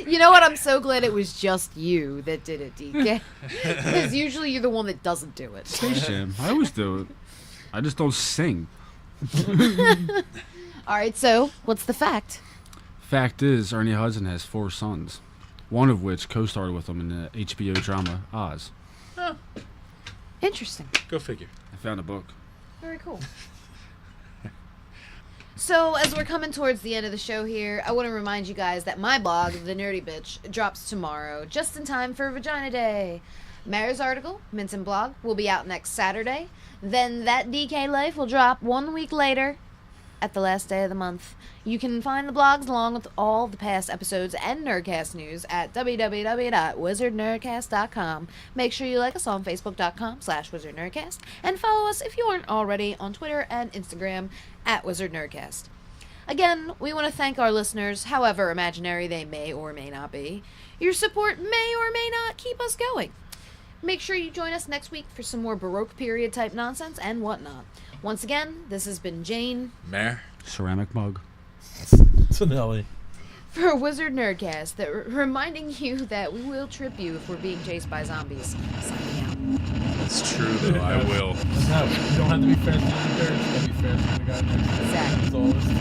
You know what? I'm so glad it was just you that did it, DK. Because usually you're the one that doesn't do it. Space Jam. I always do it. I just don't sing. All right, so what's the fact? Fact is, Ernie Hudson has 4 sons, one of which co-starred with him in the HBO drama Oz. Interesting. Go figure. I found a book. Very cool. So, as we're coming towards the end of the show here, I want to remind you guys that my blog, The Nerdy Bitch, drops tomorrow, just in time for Vagina Day. Mara's article, Minton Blog, will be out next Saturday. Then that DK Life will drop 1 week later, at the last day of the month. You can find the blogs along with all the past episodes and Nerdcast news at www.wizardnerdcast.com. Make sure you like us on facebook.com/wizardnerdcast and follow us if you aren't already on Twitter and Instagram at Wizard Nerdcast. Again, we want to thank our listeners, however imaginary they may or may not be. Your support may or may not keep us going. Make sure you join us next week for some more Baroque period type nonsense and whatnot. Once again, this has been Jane Mare? Ceramic mug. Tonelli. for Wizard Nerdcast, that reminding you that we will trip you if we're being chased by zombies. Signing out. It's true, though. I will. That's how. You don't have to be faster than the bear. You gotta be faster than the guy next to you. Exactly. That's all this is.